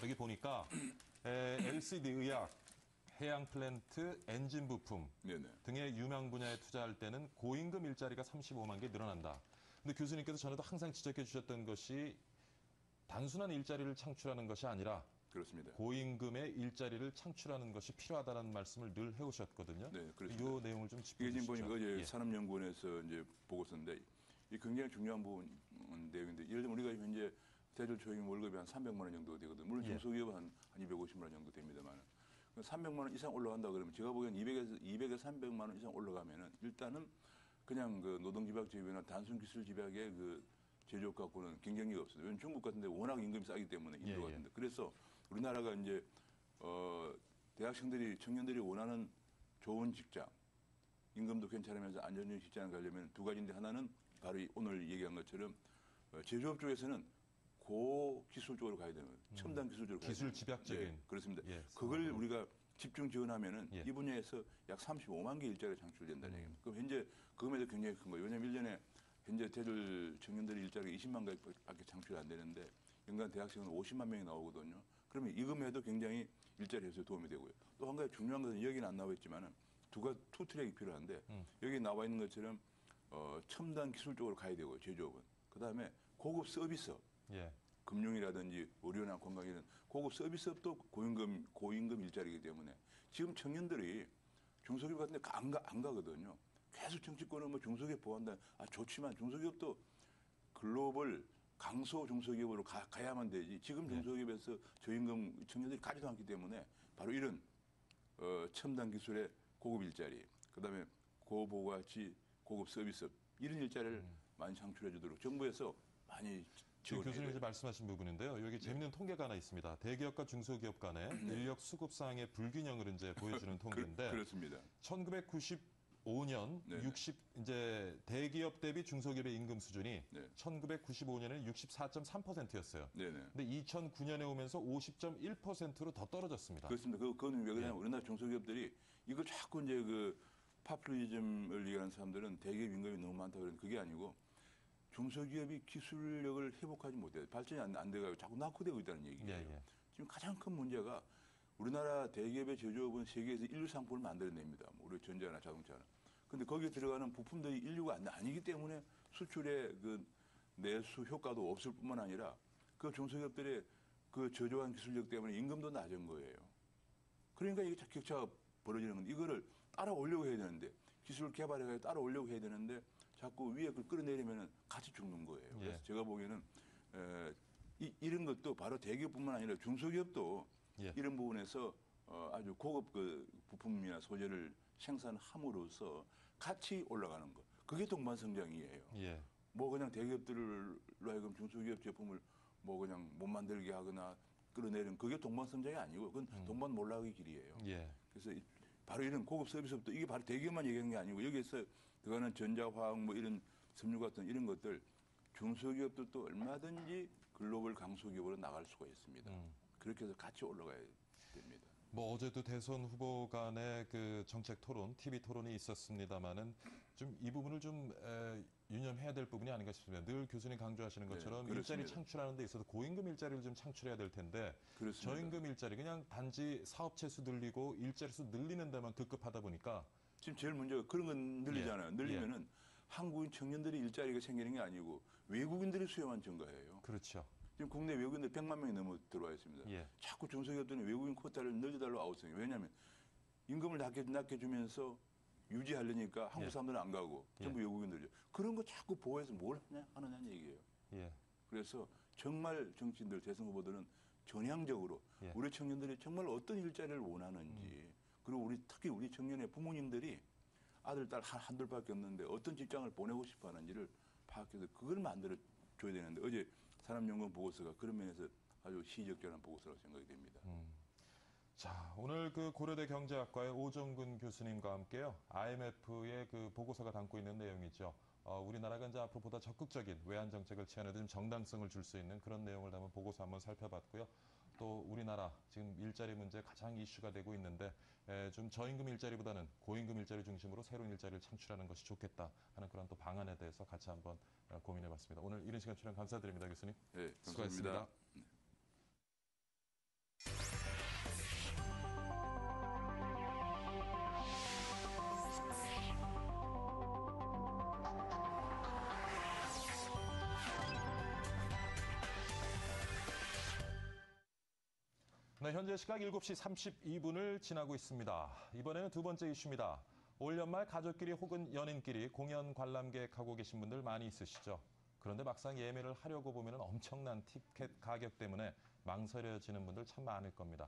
[SPEAKER 1] 여기 보니까 LCD 의학, 해양 플랜트, 엔진 부품
[SPEAKER 9] 네네.
[SPEAKER 1] 등의 유망 분야에 투자할 때는 고임금 일자리가 35만 개 늘어난다. 근데 교수님께서 전에도 항상 지적해 주셨던 것이 단순한 일자리를 창출하는 것이 아니라
[SPEAKER 9] 그렇습니다.
[SPEAKER 1] 고임금의 일자리를 창출하는 것이 필요하다는 말씀을 늘 해오셨거든요.
[SPEAKER 9] 네,
[SPEAKER 1] 이
[SPEAKER 9] 그렇습니다.
[SPEAKER 1] 내용을 좀
[SPEAKER 9] 이게 지금
[SPEAKER 1] 짚어주시죠.
[SPEAKER 9] 보니까 어제
[SPEAKER 1] 예.
[SPEAKER 9] 산업연구원에서 이제 보고서인데 이 굉장히 중요한 부분 내용인데 예를 들면 우리가 현재 대졸 초임 월급이 한 300만 원 정도 되거든요. 물론
[SPEAKER 1] 예.
[SPEAKER 9] 중소기업은 한 250만 원 정도 됩니다만 300만 원 이상 올라간다 그러면 제가 보기엔 200에서 300만 원 이상 올라가면은 일단은 그냥 그 노동집약제비나 단순 기술 집약의 그 제조업 갖고는 경쟁력이 없어요. 왜냐면 중국 같은데 워낙 임금이 싸기 때문에 인도 같은데 그래서 우리나라가 이제 대학생들이 청년들이 원하는 좋은 직장, 임금도 괜찮으면서 안정적인 직장을 가려면 두 가지인데 하나는 바로 오늘 얘기한 것처럼 제조업 쪽에서는 고기술적으로 가야 되는 첨단 기술적으로 가야
[SPEAKER 1] 기술
[SPEAKER 9] 되는
[SPEAKER 1] 집약적인.
[SPEAKER 9] 네, 그렇습니다.
[SPEAKER 1] 예,
[SPEAKER 9] 그걸
[SPEAKER 1] 사업으로.
[SPEAKER 9] 우리가 집중 지원하면은
[SPEAKER 1] 예.
[SPEAKER 9] 이 분야에서 약 35만 개 일자리가 창출된다는
[SPEAKER 1] 음.
[SPEAKER 9] 얘기입니다. 그럼 현재 그금액도 굉장히 큰 거예요. 왜냐하면 1년에 현재 대졸 청년들의 일자리가 20만 개밖에 창출이 안 되는데 연간 대학생은 50만 명이 나오거든요. 그러면 이 금액도 굉장히 일자리 해소에 도움이 되고요. 또 한 가지 중요한 것은 여기는 안 나와 있지만은 투 트랙이 필요한데 여기 나와 있는 것처럼 첨단 기술 쪽으로 가야 되고요. 제조업은. 그다음에 고급 서비스업.
[SPEAKER 1] 예.
[SPEAKER 9] 금융이라든지 의료나 건강 이런 고급 서비스업도 고임금 일자리이기 때문에 지금 청년들이 중소기업 같은 데 안 가거든요. 계속 정치권은 뭐 중소기업 보호한다. 좋지만 중소기업도 글로벌 강소 중소기업으로 가야만 되지. 지금 중소기업에서 저임금 청년들이 가지도 않기 때문에 바로 이런 첨단 기술의 고급 일자리, 그다음에 고부가치 고급 서비스업 이런 일자리를 많이 창출해 주도록 정부에서 많이
[SPEAKER 1] 지금
[SPEAKER 9] 지원해야
[SPEAKER 1] 교수님이
[SPEAKER 9] 돼요.
[SPEAKER 1] 말씀하신 부분인데요. 여기 재밌는 통계가 하나 있습니다. 대기업과 중소기업 간의 인력 수급상의 불균형을 이제 보여주는 통계인데
[SPEAKER 9] 그렇습니다.
[SPEAKER 1] 1995년
[SPEAKER 9] 네네.
[SPEAKER 1] 이제 대기업 대비 중소기업의 임금 수준이
[SPEAKER 9] 네.
[SPEAKER 1] 1995년에는 64.3%였어요.
[SPEAKER 9] 네네.
[SPEAKER 1] 근데 2009년에 오면서 50.1%로 더 떨어졌습니다.
[SPEAKER 9] 그렇습니다. 그거는 왜 그러냐면
[SPEAKER 1] 예.
[SPEAKER 9] 우리나라 중소기업들이 이걸 자꾸 이제 그 파퓰리즘을 얘기하는 사람들은 대기업 임금이 너무 많다 그러는 그게 아니고 중소기업이 기술력을 회복하지 못해요. 발전이 안 돼가지고 자꾸 낙후되고 있다는 얘기예요.
[SPEAKER 1] 예, 예.
[SPEAKER 9] 지금 가장 큰 문제가 우리나라 대기업의 제조업은 세계에서 인류 상품을 만들어냅니다. 뭐 우리 전자나 자동차나. 근데 거기에 들어가는 부품들이 인류가 아니기 때문에 수출의 그 내수 효과도 없을 뿐만 아니라 그 중소기업들의 그 저조한 기술력 때문에 임금도 낮은 거예요. 그러니까 이게 격차가 벌어지는 건데 이거를 따라오려고 해야 되는데 기술 개발해서 따라오려고 해야 되는데 자꾸 위에 그걸 끌어내리면 같이 죽는 거예요. 그래서
[SPEAKER 1] 예.
[SPEAKER 9] 제가 보기에는 이런 것도 바로 대기업뿐만 아니라 중소기업도
[SPEAKER 1] 예.
[SPEAKER 9] 이런 부분에서 아주 고급 그 부품이나 소재를 생산함으로써 같이 올라가는 것. 그게 동반 성장이에요.
[SPEAKER 1] 예.
[SPEAKER 9] 뭐 그냥 대기업들로 하여금 중소기업 제품을 뭐 그냥 못 만들게 하거나 끌어내리는 그게 동반 성장이 아니고 그건 동반 몰락의 길이에요.
[SPEAKER 1] 예.
[SPEAKER 9] 그래서 바로 이런 고급 서비스부터 이게 바로 대기업만 얘기하는 게 아니고 여기에서 들어가는 전자화학 뭐 이런 섬유 같은 이런 것들 중소기업들도 얼마든지 글로벌 강소기업으로 나갈 수가 있습니다. 그렇게 해서 같이 올라가야 됩니다.
[SPEAKER 1] 뭐 어제도 대선 후보 간의 그 정책 토론, TV 토론이 있었습니다만은 좀 이 부분을 좀 유념해야 될 부분이 아닌가 싶습니다. 늘 교수님 강조하시는 것처럼
[SPEAKER 9] 네,
[SPEAKER 1] 일자리
[SPEAKER 9] 그렇습니다.
[SPEAKER 1] 창출하는 데 있어서 고임금 일자리를 좀 창출해야 될 텐데
[SPEAKER 9] 그렇습니다.
[SPEAKER 1] 저임금 일자리 그냥 단지 사업체 수 늘리고 일자리 수 늘리는 데만 급급하다 보니까
[SPEAKER 9] 지금 제일 문제가 그런 건 늘리잖아요. 늘리면은 한국인 청년들이 일자리가 생기는 게 아니고 외국인들이 수요만 증가해요.
[SPEAKER 1] 그렇죠.
[SPEAKER 9] 지금 국내 외국인들 100만 명이 넘어 들어와 있습니다.
[SPEAKER 1] 예.
[SPEAKER 9] 자꾸 중소기업들은 외국인 코타를 늘려달라고 아웃성이에요. 왜냐하면 임금을 낮게 주면서 유지하려니까 한국
[SPEAKER 1] 예.
[SPEAKER 9] 사람들은 안 가고 전부 외국인들이죠. 그런 거 자꾸 보호해서 뭘 하느냐는 얘기예요.
[SPEAKER 1] 예.
[SPEAKER 9] 그래서 정말 정치인들, 대선 후보들은 전향적으로
[SPEAKER 1] 예.
[SPEAKER 9] 우리 청년들이 정말 어떤 일자리를 원하는지 그리고 특히 우리 청년의 부모님들이 아들, 딸 한둘밖에 없는데 어떤 직장을 보내고 싶어 하는지를 파악해서 그걸 만들어 줘야 되는데 어제 산업연구원 보고서가 그런 면에서 아주 시의적절한 보고서라고 생각이 됩니다.
[SPEAKER 1] 자, 오늘 그 고려대 경제학과의 오정근 교수님과 함께요. IMF의 그 보고서가 담고 있는 내용이죠. 우리나라가 이제 앞으로 보다 적극적인 외환 정책을 취하는 좀 정당성을 줄 수 있는 그런 내용을 담은 보고서 한번 살펴봤고요. 또 우리나라 지금 일자리 문제 가장 이슈가 되고 있는데 좀 저임금 일자리보다는 고임금 일자리 중심으로 새로운 일자리를 창출하는 것이 좋겠다 하는 그런 또 방안에 대해서 같이 한번 고민해봤습니다. 오늘 이른 시간 출연 감사드립니다, 교수님.
[SPEAKER 9] 네, 감사합니다.
[SPEAKER 1] 수고하셨습니다. 네, 현재 시각 7시 32분을 지나고 있습니다. 이번에는 두 번째 이슈입니다. 올 연말 가족끼리 혹은 연인끼리 공연 관람 계획하고 계신 분들 많이 있으시죠? 그런데 막상 예매를 하려고 보면 엄청난 티켓 가격 때문에 망설여지는 분들 참 많을 겁니다.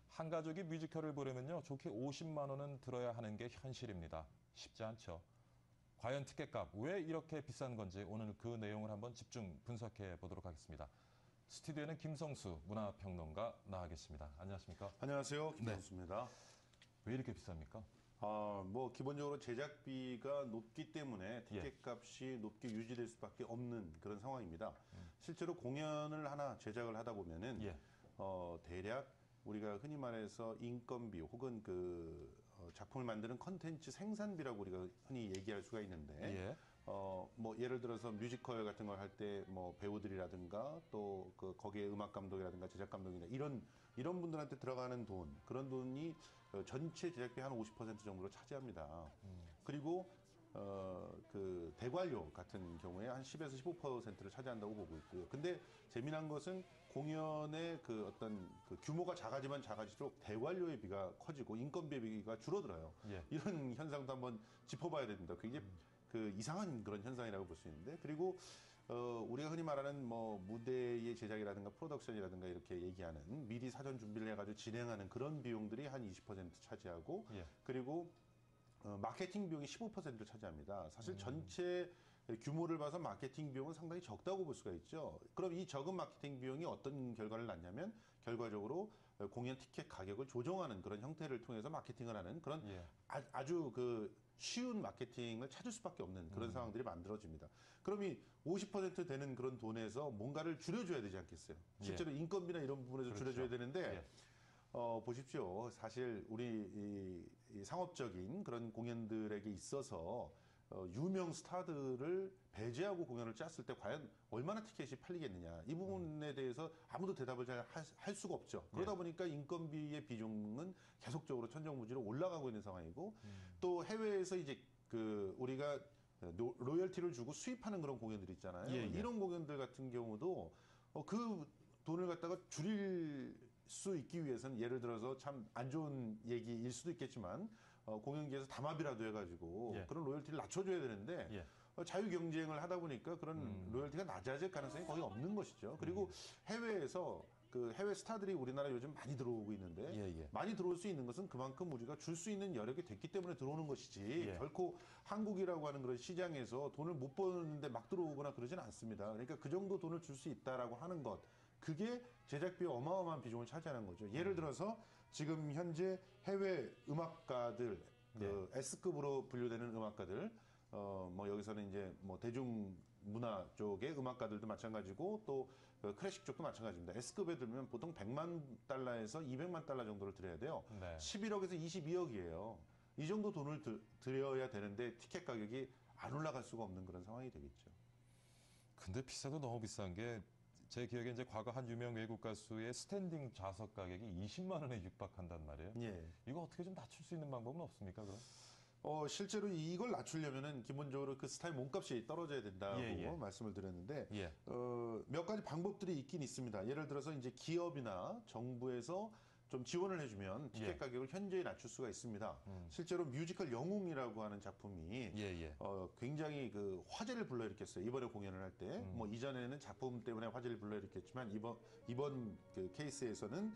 [SPEAKER 1] 한 가족이 뮤지컬을 보려면요, 좋게 50만 원은 들어야 하는 게 현실입니다. 쉽지 않죠. 과연 티켓값 왜 이렇게 비싼 건지 오늘 그 내용을 한번 집중 분석해 보도록 하겠습니다. 스튜디오에는 김성수 문화평론가 나와 계십니다. 안녕하십니까?
[SPEAKER 10] 안녕하세요. 김성수입니다.
[SPEAKER 1] 왜 이렇게 비쌉니까?
[SPEAKER 10] 뭐 기본적으로 제작비가 높기 때문에 티켓값이 높게 유지될 수밖에 없는 그런 상황입니다. 실제로 공연을 하나 제작을 하다 보면은 대략 우리가 흔히 말해서 인건비 혹은 작품을 만드는 컨텐츠 생산비라고 우리가 흔히 얘기할 수가 있는데 뭐 예를 들어서 뮤지컬 같은 걸 할 때 뭐 배우들이라든가 또 거기에 음악 감독이라든가 제작 감독이나 이런 분들한테 들어가는 돈, 그런 돈이 전체 제작비 한 50% 정도를 차지합니다. 그리고 대관료 같은 경우에 한 10에서 15%를 차지한다고 보고 있고요. 근데 재미난 것은 공연의 어떤 규모가 작아지면 작아질수록 대관료의 비가 커지고 인건비의 비가 줄어들어요. 이런 현상도 한번 짚어봐야 됩니다. 굉장히 이상한 그런 현상이라고 볼 수 있는데, 그리고 우리가 흔히 말하는 뭐 무대의 제작이라든가 프로덕션이라든가 이렇게 얘기하는 미리 사전 준비를 해가지고 진행하는 그런 비용들이 한 20% 차지하고 그리고 마케팅 비용이 15%를 차지합니다. 사실 전체 규모를 봐서 마케팅 비용은 상당히 적다고 볼 수가 있죠. 그럼 이 적은 마케팅 비용이 어떤 결과를 낳냐면 결과적으로 공연 티켓 가격을 조정하는 그런 형태를 통해서 마케팅을 하는 그런 아주 쉬운 마케팅을 찾을 수밖에 없는 그런 상황들이 만들어집니다. 그럼 이 50% 되는 그런 돈에서 뭔가를 줄여줘야 되지 않겠어요? 실제로 인건비나 이런 부분에서 줄여줘야 되는데 보십시오. 사실 우리 이 상업적인 그런 공연들에게 있어서 유명 스타들을 배제하고 공연을 짰을 때 과연 얼마나 티켓이 팔리겠느냐, 이 부분에 대해서 아무도 대답을 잘 할 수가 없죠. 그러다 보니까 인건비의 비중은 계속적으로 천정부지로 올라가고 있는 상황이고 또 해외에서 이제 우리가 로열티를 주고 수입하는 그런 공연들 있잖아요. 이런 공연들 같은 경우도 그 돈을 갖다가 줄일 수 있기 위해서는 예를 들어서 참 안 좋은 얘기일 수도 있겠지만 공연계에서 담합이라도 해가지고 그런 로열티를 낮춰줘야 되는데 자유 경쟁을 하다 보니까 그런 로열티가 낮아질 가능성이 거의 없는 것이죠. 그리고 해외에서 해외 스타들이 우리나라 요즘 많이 들어오고 있는데 많이 들어올 수 있는 것은 그만큼 우리가 줄 수 있는 여력이 됐기 때문에 들어오는 것이지 결코 한국이라고 하는 그런 시장에서 돈을 못 버는데 막 들어오거나 그러진 않습니다. 그러니까 그 정도 돈을 줄 수 있다라고 하는 것, 그게 제작비의 어마어마한 비중을 차지하는 거죠. 예를 들어서 지금 현재 해외 음악가들, S급으로 분류되는 음악가들, 뭐 여기서는 이제 뭐 대중문화 쪽의 음악가들도 마찬가지고 또 클래식 쪽도 마찬가지입니다. S급에 들면 보통 100만 달러에서 200만 달러 정도를 들여야 돼요. 11억에서 22억이에요. 이 정도 돈을 들여야 되는데 티켓 가격이 안 올라갈 수가 없는 그런 상황이 되겠죠.
[SPEAKER 1] 근데 비싸도 너무 비싼 게, 제 기억에 이제 과거 한 유명 외국 가수의 스탠딩 좌석 가격이 20만 원에 육박한단 말이에요. 이거 어떻게 좀 낮출 수 있는 방법은 없습니까, 그럼?
[SPEAKER 10] 실제로 이걸 낮추려면은 기본적으로 그 스타의 몸값이 떨어져야 된다고 말씀을 드렸는데 몇 가지 방법들이 있긴 있습니다. 예를 들어서 이제 기업이나 정부에서 좀 지원을 해주면 티켓 가격을 현저히 낮출 수가 있습니다. 실제로 뮤지컬 영웅이라고 하는 작품이 굉장히 화제를 불러일으켰어요. 이번에 공연을 할 때 뭐 이전에는 작품 때문에 화제를 불러일으켰지만 이번 케이스에서는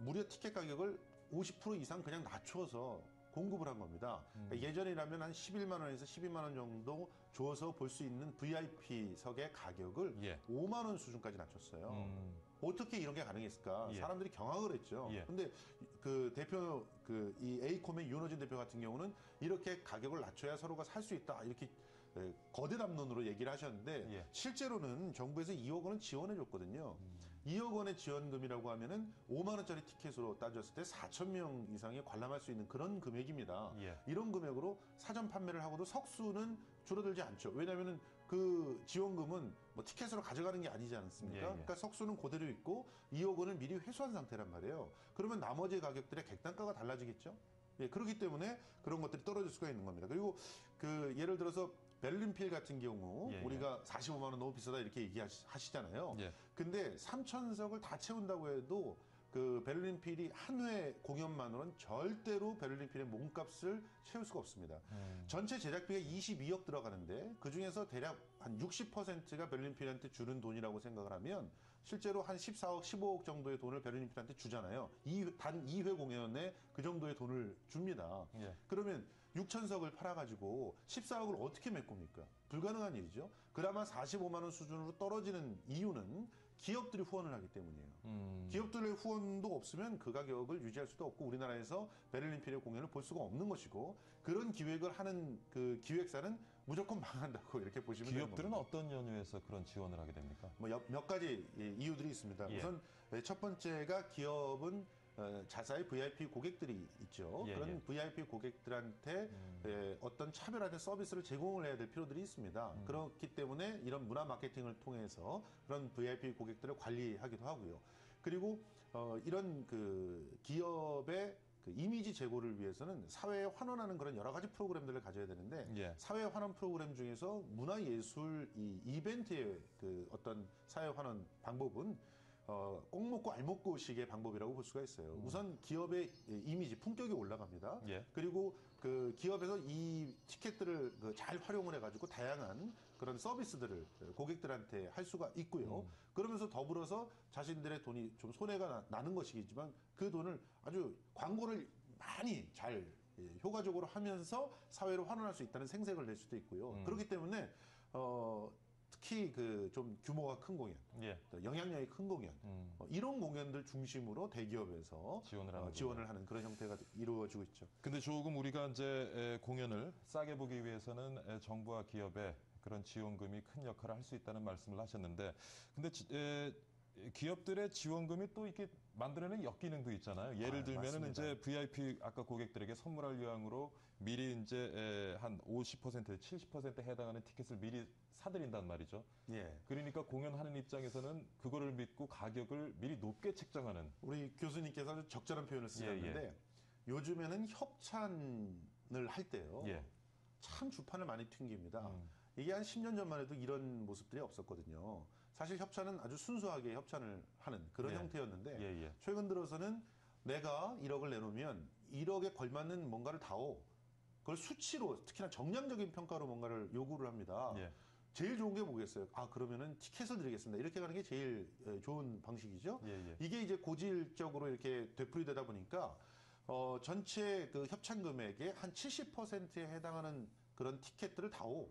[SPEAKER 10] 무려 티켓 가격을 50% 이상 그냥 낮춰서 공급을 한 겁니다. 예전이라면 한 11만 원에서 12만 원 정도 줘서 볼 수 있는 VIP석의 가격을 5만 원 수준까지 낮췄어요. 어떻게 이런 게 가능했을까? 사람들이 경악을 했죠. 근데 이 에이콤의 윤호진 대표 같은 경우는 이렇게 가격을 낮춰야 서로가 살 수 있다, 이렇게 거대 담론으로 얘기를 하셨는데 실제로는 정부에서 2억 원은 지원해 줬거든요. 2억 원의 지원금이라고 하면은 5만 원짜리 티켓으로 따졌을 때 4천 명 이상이 관람할 수 있는 그런 금액입니다. 이런 금액으로 사전 판매를 하고도 석수는 줄어들지 않죠. 왜냐하면은 그 지원금은 뭐 티켓으로 가져가는 게 아니지 않습니까? 그러니까 석수는 그대로 있고 2억 원을 미리 회수한 상태란 말이에요. 그러면 나머지 가격들의 객단가가 달라지겠죠? 그렇기 때문에 그런 것들이 떨어질 수가 있는 겁니다. 그리고 예를 들어서 베를린필 같은 경우 우리가 45만 원 너무 비싸다 이렇게 얘기하시잖아요. 근데 3,000석을 다 채운다고 해도 베를린필이 한 회 공연만으로는 절대로 베를린필의 몸값을 채울 수가 없습니다. 전체 제작비가 22억 들어가는데 그중에서 대략 한 60%가 베를린필한테 주는 돈이라고 생각을 하면 실제로 한 14억, 15억 정도의 돈을 베를린필한테 주잖아요. 단 2회 공연에 그 정도의 돈을 줍니다. 그러면 6천석을 팔아가지고 14억을 어떻게 메꿉니까? 불가능한 일이죠. 그나마 45만 원 수준으로 떨어지는 이유는 기업들이 후원을 하기 때문이에요. 기업들의 후원도 없으면 그 가격을 유지할 수도 없고 우리나라에서 베를린 필의 공연을 볼 수가 없는 것이고 그런 기획을 하는 그 기획사는 무조건 망한다고 이렇게 보시면 되는 겁니다.
[SPEAKER 1] 기업들은 어떤 연유에서 그런 지원을 하게 됩니까?
[SPEAKER 10] 뭐 몇 가지 이유들이 있습니다.
[SPEAKER 1] 예.
[SPEAKER 10] 우선 첫 번째가 기업은 자사의 VIP 고객들이 있죠.
[SPEAKER 1] 예,
[SPEAKER 10] 그런
[SPEAKER 1] 예.
[SPEAKER 10] VIP 고객들한테 어떤 차별화된 서비스를 제공을 해야 될 필요들이 있습니다. 그렇기 때문에 이런 문화 마케팅을 통해서 그런 VIP 고객들을 관리하기도 하고요. 그리고 이런 그 기업의 그 이미지 제고를 위해서는 사회에 환원하는 그런 여러 가지 프로그램들을 가져야 되는데
[SPEAKER 1] 예.
[SPEAKER 10] 사회 환원 프로그램 중에서 문화예술 이벤트의 그 어떤 사회 환원 방법은 꼭 먹고 알 먹고식의 방법이라고 볼 수가 있어요. 우선 기업의 이미지, 품격이 올라갑니다.
[SPEAKER 1] 예.
[SPEAKER 10] 그리고 그 기업에서 이 티켓들을 잘 활용을 해가지고 다양한 그런 서비스들을 고객들한테 할 수가 있고요. 그러면서 더불어서 자신들의 돈이 좀 손해가 나는 것이겠지만 그 돈을 아주 광고를 많이 잘 효과적으로 하면서 사회로 환원할 수 있다는 생색을 낼 수도 있고요. 그렇기 때문에 특히 그 좀 규모가 큰 공연,
[SPEAKER 1] 예.
[SPEAKER 10] 영향력이 큰 공연, 이런 공연들 중심으로 대기업에서 지원을 하는 그런 형태가 이루어지고 있죠.
[SPEAKER 1] 근데 조금 우리가 이제 공연을 싸게 보기 위해서는 정부와 기업의 그런 지원금이 큰 역할을 할 수 있다는 말씀을 하셨는데, 근데 기업들의 지원금이 또 이렇게 만들어낸 역기능도 있잖아요. 예를 들면은
[SPEAKER 10] 맞습니다.
[SPEAKER 1] 이제 VIP 아까 고객들에게 선물할 유형으로 미리 이제 한 50%, 70%에 해당하는 티켓을 미리 사드린단 말이죠.
[SPEAKER 10] 예.
[SPEAKER 1] 그러니까 공연하는 입장에서는 그거를 믿고 가격을 미리 높게 책정하는.
[SPEAKER 10] 우리 교수님께서 아주 적절한 표현을 쓰셨는데 요즘에는 협찬을 할 때요.
[SPEAKER 1] 예.
[SPEAKER 10] 참 주판을 많이 튕깁니다. 이게 한 10년 전만 해도 이런 모습들이 없었거든요. 사실 협찬은 아주 순수하게 협찬을 하는 그런
[SPEAKER 1] 예.
[SPEAKER 10] 형태였는데 최근 들어서는 내가 1억을 내놓으면 1억에 걸맞는 뭔가를 다오. 그걸 수치로 특히나 정량적인 평가로 뭔가를 요구를 합니다.
[SPEAKER 1] 예.
[SPEAKER 10] 제일 좋은 게 뭐겠어요? 그러면은 티켓을 드리겠습니다. 이렇게 가는 게 제일 좋은 방식이죠. 이게 이제 고질적으로 이렇게 되풀이되다 보니까 전체 그 협찬 금액의 한 70%에 해당하는 그런 티켓들을 다오.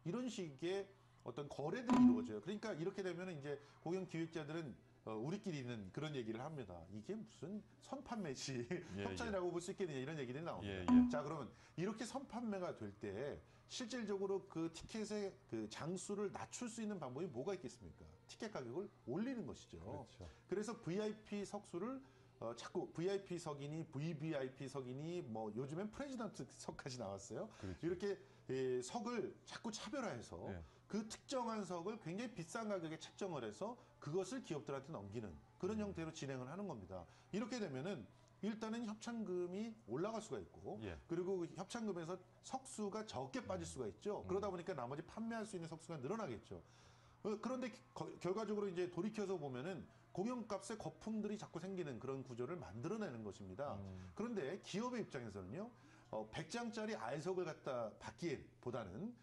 [SPEAKER 10] 이런 식의 어떤 거래들이 이루어져요. 그러니까 이렇게 되면 이제 공연 기획자들은 우리끼리는 그런 얘기를 합니다. 이게 무슨 선판매지 협찬이라고 볼 수 있겠느냐 이런 얘기들이 나옵니다. 자, 그러면 이렇게 선판매가 될 때 실질적으로 그 티켓의 그 장수를 낮출 수 있는 방법이 뭐가 있겠습니까? 티켓 가격을 올리는 것이죠.
[SPEAKER 1] 그렇죠.
[SPEAKER 10] 그래서 VIP 석수를 자꾸 VIP석이니 VVIP석이니 뭐 요즘엔 프레지던트석까지 나왔어요.
[SPEAKER 1] 그렇죠.
[SPEAKER 10] 이렇게 석을 자꾸 차별화해서 그 특정한 석을 굉장히 비싼 가격에 책정을 해서 그것을 기업들한테 넘기는 그런 형태로 진행을 하는 겁니다. 이렇게 되면은 일단은 협찬금이 올라갈 수가 있고 그리고 그 협찬금에서 석수가 적게 빠질 수가 있죠. 그러다 보니까 나머지 판매할 수 있는 석수가 늘어나겠죠. 그런데 결과적으로 이제 돌이켜서 보면은 공연값에 거품들이 자꾸 생기는 그런 구조를 만들어내는 것입니다. 그런데 기업의 입장에서는요, 100장짜리 R석을 갖다 받기보다는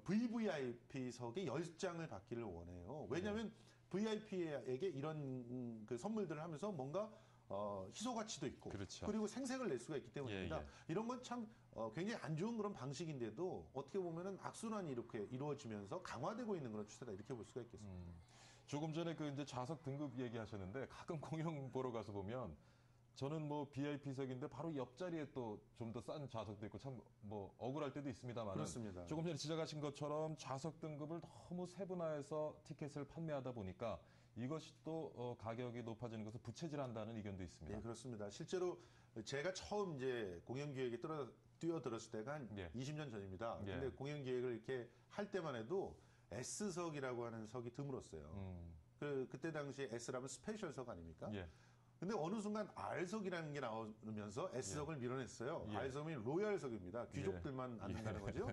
[SPEAKER 10] VVIP석의 10장을 받기를 원해요. 왜냐하면 VIP에게 이런 그 선물들을 하면서 뭔가 희소 가치도 있고, 그리고 생색을 낼 수가 있기 때문입니다. 이런 건 참 굉장히 안 좋은 그런 방식인데도 어떻게 보면은 악순환이 이렇게 이루어지면서 강화되고 있는 그런 추세다 이렇게 볼 수가 있겠습니다.
[SPEAKER 1] 조금 전에 그 이제 좌석 등급 얘기하셨는데 가끔 공연 보러 가서 보면 저는 뭐 VIP석인데 바로 옆자리에 또 좀 더 싼 좌석도 있고 참 뭐 억울할 때도 있습니다만
[SPEAKER 10] 그렇습니다.
[SPEAKER 1] 조금 전에 지적하신 것처럼 좌석 등급을 너무 세분화해서 티켓을 판매하다 보니까 이것이 또 가격이 높아지는 것을 부채질한다는 의견도 있습니다.
[SPEAKER 10] 네, 그렇습니다. 실제로 제가 처음 이제 공연 기획에 뛰어들었을 때가 한 20년 전입니다. 근데 공연 기획을 이렇게 할 때만 해도 S석이라고 하는 석이 드물었어요. 그때 당시에 S라면 스페셜석 아닙니까? 근데 어느 순간 R석이라는 게 나오면서 S석을 밀어냈어요. R석이 로얄석입니다. 귀족들만 앉는다는 거죠.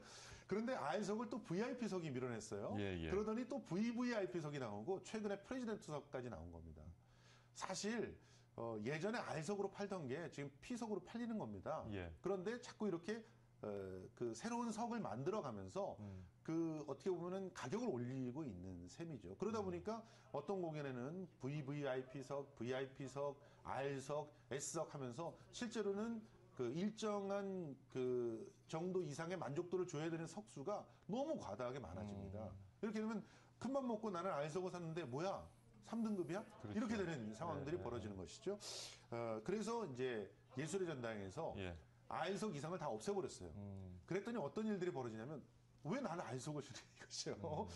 [SPEAKER 10] 그런데 R석을 또 VIP석이 밀어냈어요. 그러더니 또 VVIP석이 나오고 최근에 프레지던트석까지 나온 겁니다. 사실 예전에 R석으로 팔던 게 지금 P석으로 팔리는 겁니다. 그런데 자꾸 이렇게 그 새로운 석을 만들어가면서 그 어떻게 보면은 가격을 올리고 있는 셈이죠. 그러다 보니까 어떤 공연에는 VVIP석, VIP석, R석, S석 하면서 실제로는 그 일정한 그 정도 이상의 만족도를 줘야 되는 석수가 너무 과다하게 많아집니다. 이렇게 되면 큰맘 먹고 나는 알석을 샀는데 뭐야? 3등급이야?
[SPEAKER 1] 그렇죠.
[SPEAKER 10] 이렇게 되는 상황들이 벌어지는 것이죠. 그래서 이제 예술의 전당에서
[SPEAKER 1] 예.
[SPEAKER 10] 알석 이상을 다 없애버렸어요. 그랬더니 어떤 일들이 벌어지냐면 왜 나는 알석을 주냐 이것이요.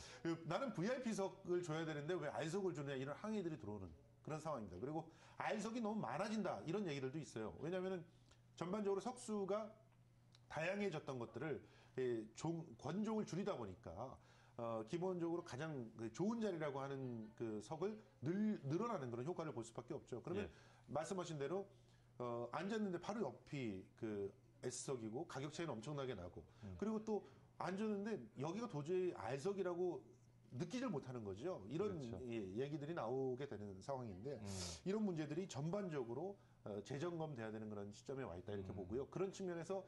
[SPEAKER 10] 나는 VIP석을 줘야 되는데 왜 알석을 주냐 이런 항의들이 들어오는 그런 상황입니다. 그리고 알석이 너무 많아진다 이런 얘기들도 있어요. 왜냐하면 전반적으로 석수가 다양해졌던 것들을 권종을 줄이다 보니까 기본적으로 가장 좋은 자리라고 하는 그 석을 늘어나는 그런 효과를 볼 수밖에 없죠. 그러면
[SPEAKER 1] 예.
[SPEAKER 10] 말씀하신 대로 앉았는데 바로 옆이 그 S석이고 가격 차이는 엄청나게 나고 그리고 또 앉았는데 여기가 도저히 R석이라고 느끼질 못하는 거죠. 이런
[SPEAKER 1] 그렇죠.
[SPEAKER 10] 얘기들이 나오게 되는 상황인데 이런 문제들이 전반적으로 재점검돼야 되는 그런 시점에 와 있다 이렇게 보고요. 그런 측면에서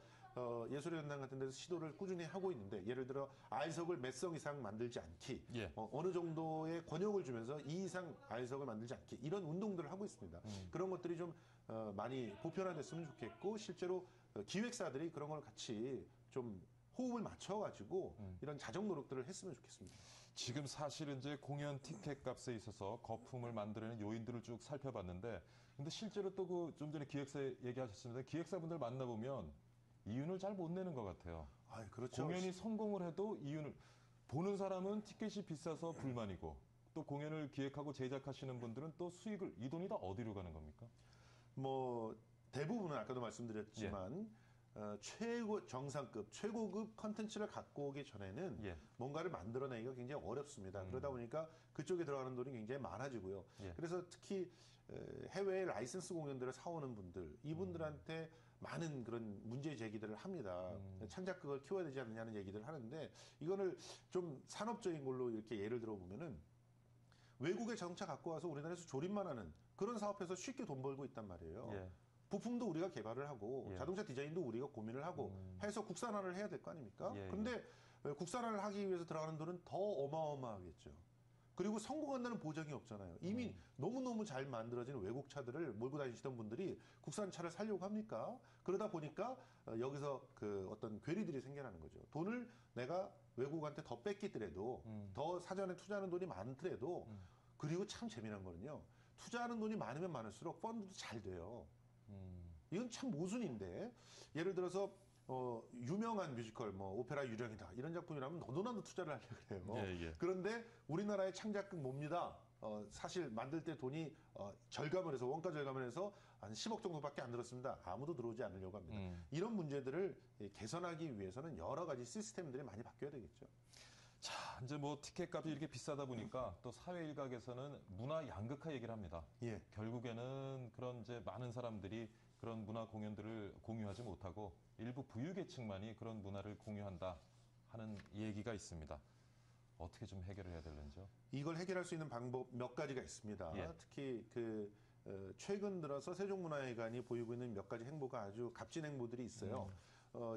[SPEAKER 10] 예술의 전당 같은 데서 시도를 꾸준히 하고 있는데 예를 들어 R석을 몇 석 이상 만들지 않기
[SPEAKER 1] 예.
[SPEAKER 10] 어느 정도의 권역을 주면서 이 이상 R석을 만들지 않기 이런 운동들을 하고 있습니다. 그런 것들이 좀 많이 보편화됐으면 좋겠고 실제로 기획사들이 그런 걸 같이 좀 호흡을 맞춰가지고 이런 자정 노력들을 했으면 좋겠습니다.
[SPEAKER 1] 지금 사실은 이제 공연 티켓 값에 있어서 거품을 만들어내는 요인들을 쭉 살펴봤는데, 근데 실제로 또 그 좀 전에 기획사 얘기하셨습니다. 기획사분들 만나보면 이윤을 잘 못 내는 것 같아요.
[SPEAKER 10] 아, 그렇죠.
[SPEAKER 1] 공연이 성공을 해도 이윤을, 보는 사람은 티켓이 비싸서 불만이고, 또 공연을 기획하고 제작하시는 분들은 또 수익을, 이 돈이 다 어디로 가는 겁니까?
[SPEAKER 10] 뭐 대부분은 아까도 말씀드렸지만 최고 정상급, 최고급 컨텐츠를 갖고 오기 전에는
[SPEAKER 1] 예.
[SPEAKER 10] 뭔가를 만들어내기가 굉장히 어렵습니다. 그러다 보니까 그쪽에 들어가는 돈이 굉장히 많아지고요.
[SPEAKER 1] 예.
[SPEAKER 10] 그래서 특히 해외 라이센스 공연들을 사오는 분들, 이분들한테 많은 그런 문제 제기들을 합니다. 창작극을 키워야 되지 않느냐는 얘기들을 하는데 이거를 좀 산업적인 걸로 이렇게 예를 들어 보면은 외국의 자동차 갖고 와서 우리나라에서 조립만 하는 그런 사업에서 쉽게 돈 벌고 있단 말이에요.
[SPEAKER 1] 예.
[SPEAKER 10] 부품도 우리가 개발을 하고
[SPEAKER 1] 예.
[SPEAKER 10] 자동차 디자인도 우리가 고민을 하고 해서 국산화를 해야 될 거 아닙니까?
[SPEAKER 1] 예, 예.
[SPEAKER 10] 그런데 국산화를 하기 위해서 들어가는 돈은 더 어마어마하겠죠. 그리고 성공한다는 보장이 없잖아요. 이미 너무너무 잘 만들어진 외국 차들을 몰고 다니시던 분들이 국산 차를 사려고 합니까? 그러다 보니까 여기서 그 어떤 괴리들이 생겨나는 거죠. 돈을 내가 외국한테 더 뺏기더라도 더 사전에 투자하는 돈이 많더라도 그리고 참 재미난 거는요. 투자하는 돈이 많으면 많을수록 펀드도 잘 돼요. 이건 참 모순인데 예를 들어서 유명한 뮤지컬 뭐 오페라 유령이다 이런 작품이라면 너도나도 투자를 하려고 그래요.
[SPEAKER 1] 예, 예.
[SPEAKER 10] 그런데 우리나라의 창작극 뭡니다. 사실 만들 때 돈이 절감을 해서 원가 절감을 해서 한 10억 정도밖에 안 들었습니다. 아무도 들어오지 않으려고 합니다. 이런 문제들을 개선하기 위해서는 여러 가지 시스템들이 많이 바뀌어야 되겠죠.
[SPEAKER 1] 자, 이제 뭐 티켓 값이 이렇게 비싸다 보니까 또 사회 일각에서는 문화 양극화 얘기를 합니다.
[SPEAKER 10] 예.
[SPEAKER 1] 결국에는 그런 이제 많은 사람들이 그런 문화 공연들을 공유하지 못하고 일부 부유계층만이 그런 문화를 공유한다 하는 얘기가 있습니다. 어떻게 좀 해결을 해야 되는지요?
[SPEAKER 10] 이걸 해결할 수 있는 방법 몇 가지가 있습니다.
[SPEAKER 1] 예.
[SPEAKER 10] 특히 최근 들어서 세종문화회관이 보이고 있는 몇 가지 행보가 아주 값진 행보들이 있어요.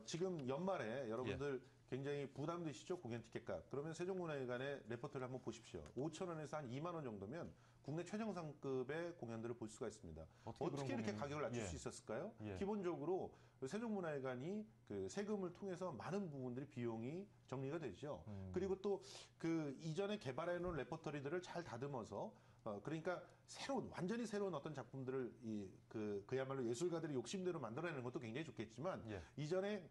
[SPEAKER 10] 지금 연말에 여러분들 굉장히 부담되시죠? 공연 티켓값. 그러면 세종문화회관의 레퍼토리를 한번 보십시오. 5,000원에서 한 2만 원 정도면 국내 최정상급의 공연들을 볼 수가 있습니다. 어떻게 이렇게 가격을 낮출 수 있었을까요?
[SPEAKER 1] 예.
[SPEAKER 10] 기본적으로 세종문화회관이 그 세금을 통해서 많은 부분들이 비용이 정리가 되죠. 그리고 또 그 이전에 개발해 놓은 레퍼토리들을 잘 다듬어서 그러니까 완전히 새로운 어떤 작품들을 그야말로 예술가들이 욕심대로 만들어내는 것도 굉장히 좋겠지만
[SPEAKER 1] 예.
[SPEAKER 10] 이전에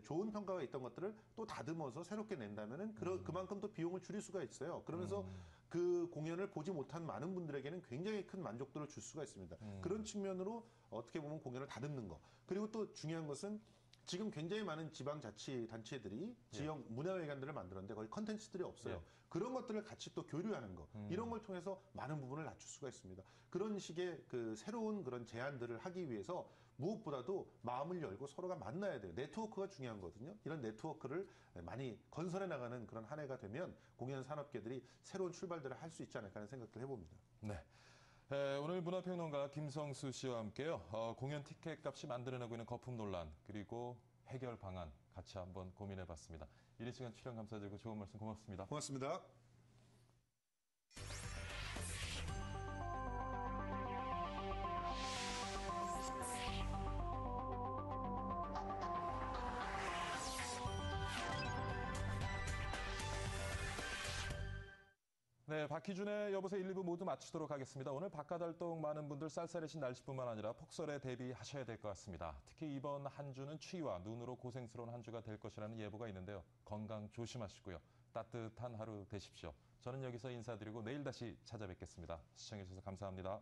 [SPEAKER 10] 좋은 평가가 있던 것들을 또 다듬어서 새롭게 낸다면은 그만큼 또 비용을 줄일 수가 있어요. 그러면서 그 공연을 보지 못한 많은 분들에게는 굉장히 큰 만족도를 줄 수가 있습니다. 그런 측면으로 어떻게 보면 공연을 다듬는 거. 그리고 또 중요한 것은 지금 굉장히 많은 지방자치단체들이 지역 문화회관들을 만들었는데 거의 컨텐츠들이 없어요.
[SPEAKER 1] 예.
[SPEAKER 10] 그런 것들을 같이 또 교류하는 거. 이런 걸 통해서 많은 부분을 낮출 수가 있습니다. 그런 식의 그 새로운 그런 제안들을 하기 위해서 무엇보다도 마음을 열고 서로가 만나야 돼요. 네트워크가 중요한 거거든요. 이런 네트워크를 많이 건설해 나가는 그런 한 해가 되면 공연 산업계들이 새로운 출발들을 할 수 있지 않을까 하는 생각을 해봅니다.
[SPEAKER 1] 네. 오늘 문화평론가 김성수 씨와 함께요. 공연 티켓 값이 만들어내고 있는 거품 논란 그리고 해결 방안 같이 한번 고민해봤습니다. 이른 시간 출연 감사드리고 좋은 말씀 고맙습니다.
[SPEAKER 10] 고맙습니다.
[SPEAKER 1] 네, 박희준의 여보세요 1, 2부 모두 마치도록 하겠습니다. 오늘 바깥 활동 많은 분들 쌀쌀해진 날씨뿐만 아니라 폭설에 대비하셔야 될 것 같습니다. 특히 이번 한 주는 추위와 눈으로 고생스러운 한 주가 될 것이라는 예보가 있는데요. 건강 조심하시고요. 따뜻한 하루 되십시오. 저는 여기서 인사드리고 내일 다시 찾아뵙겠습니다. 시청해주셔서 감사합니다.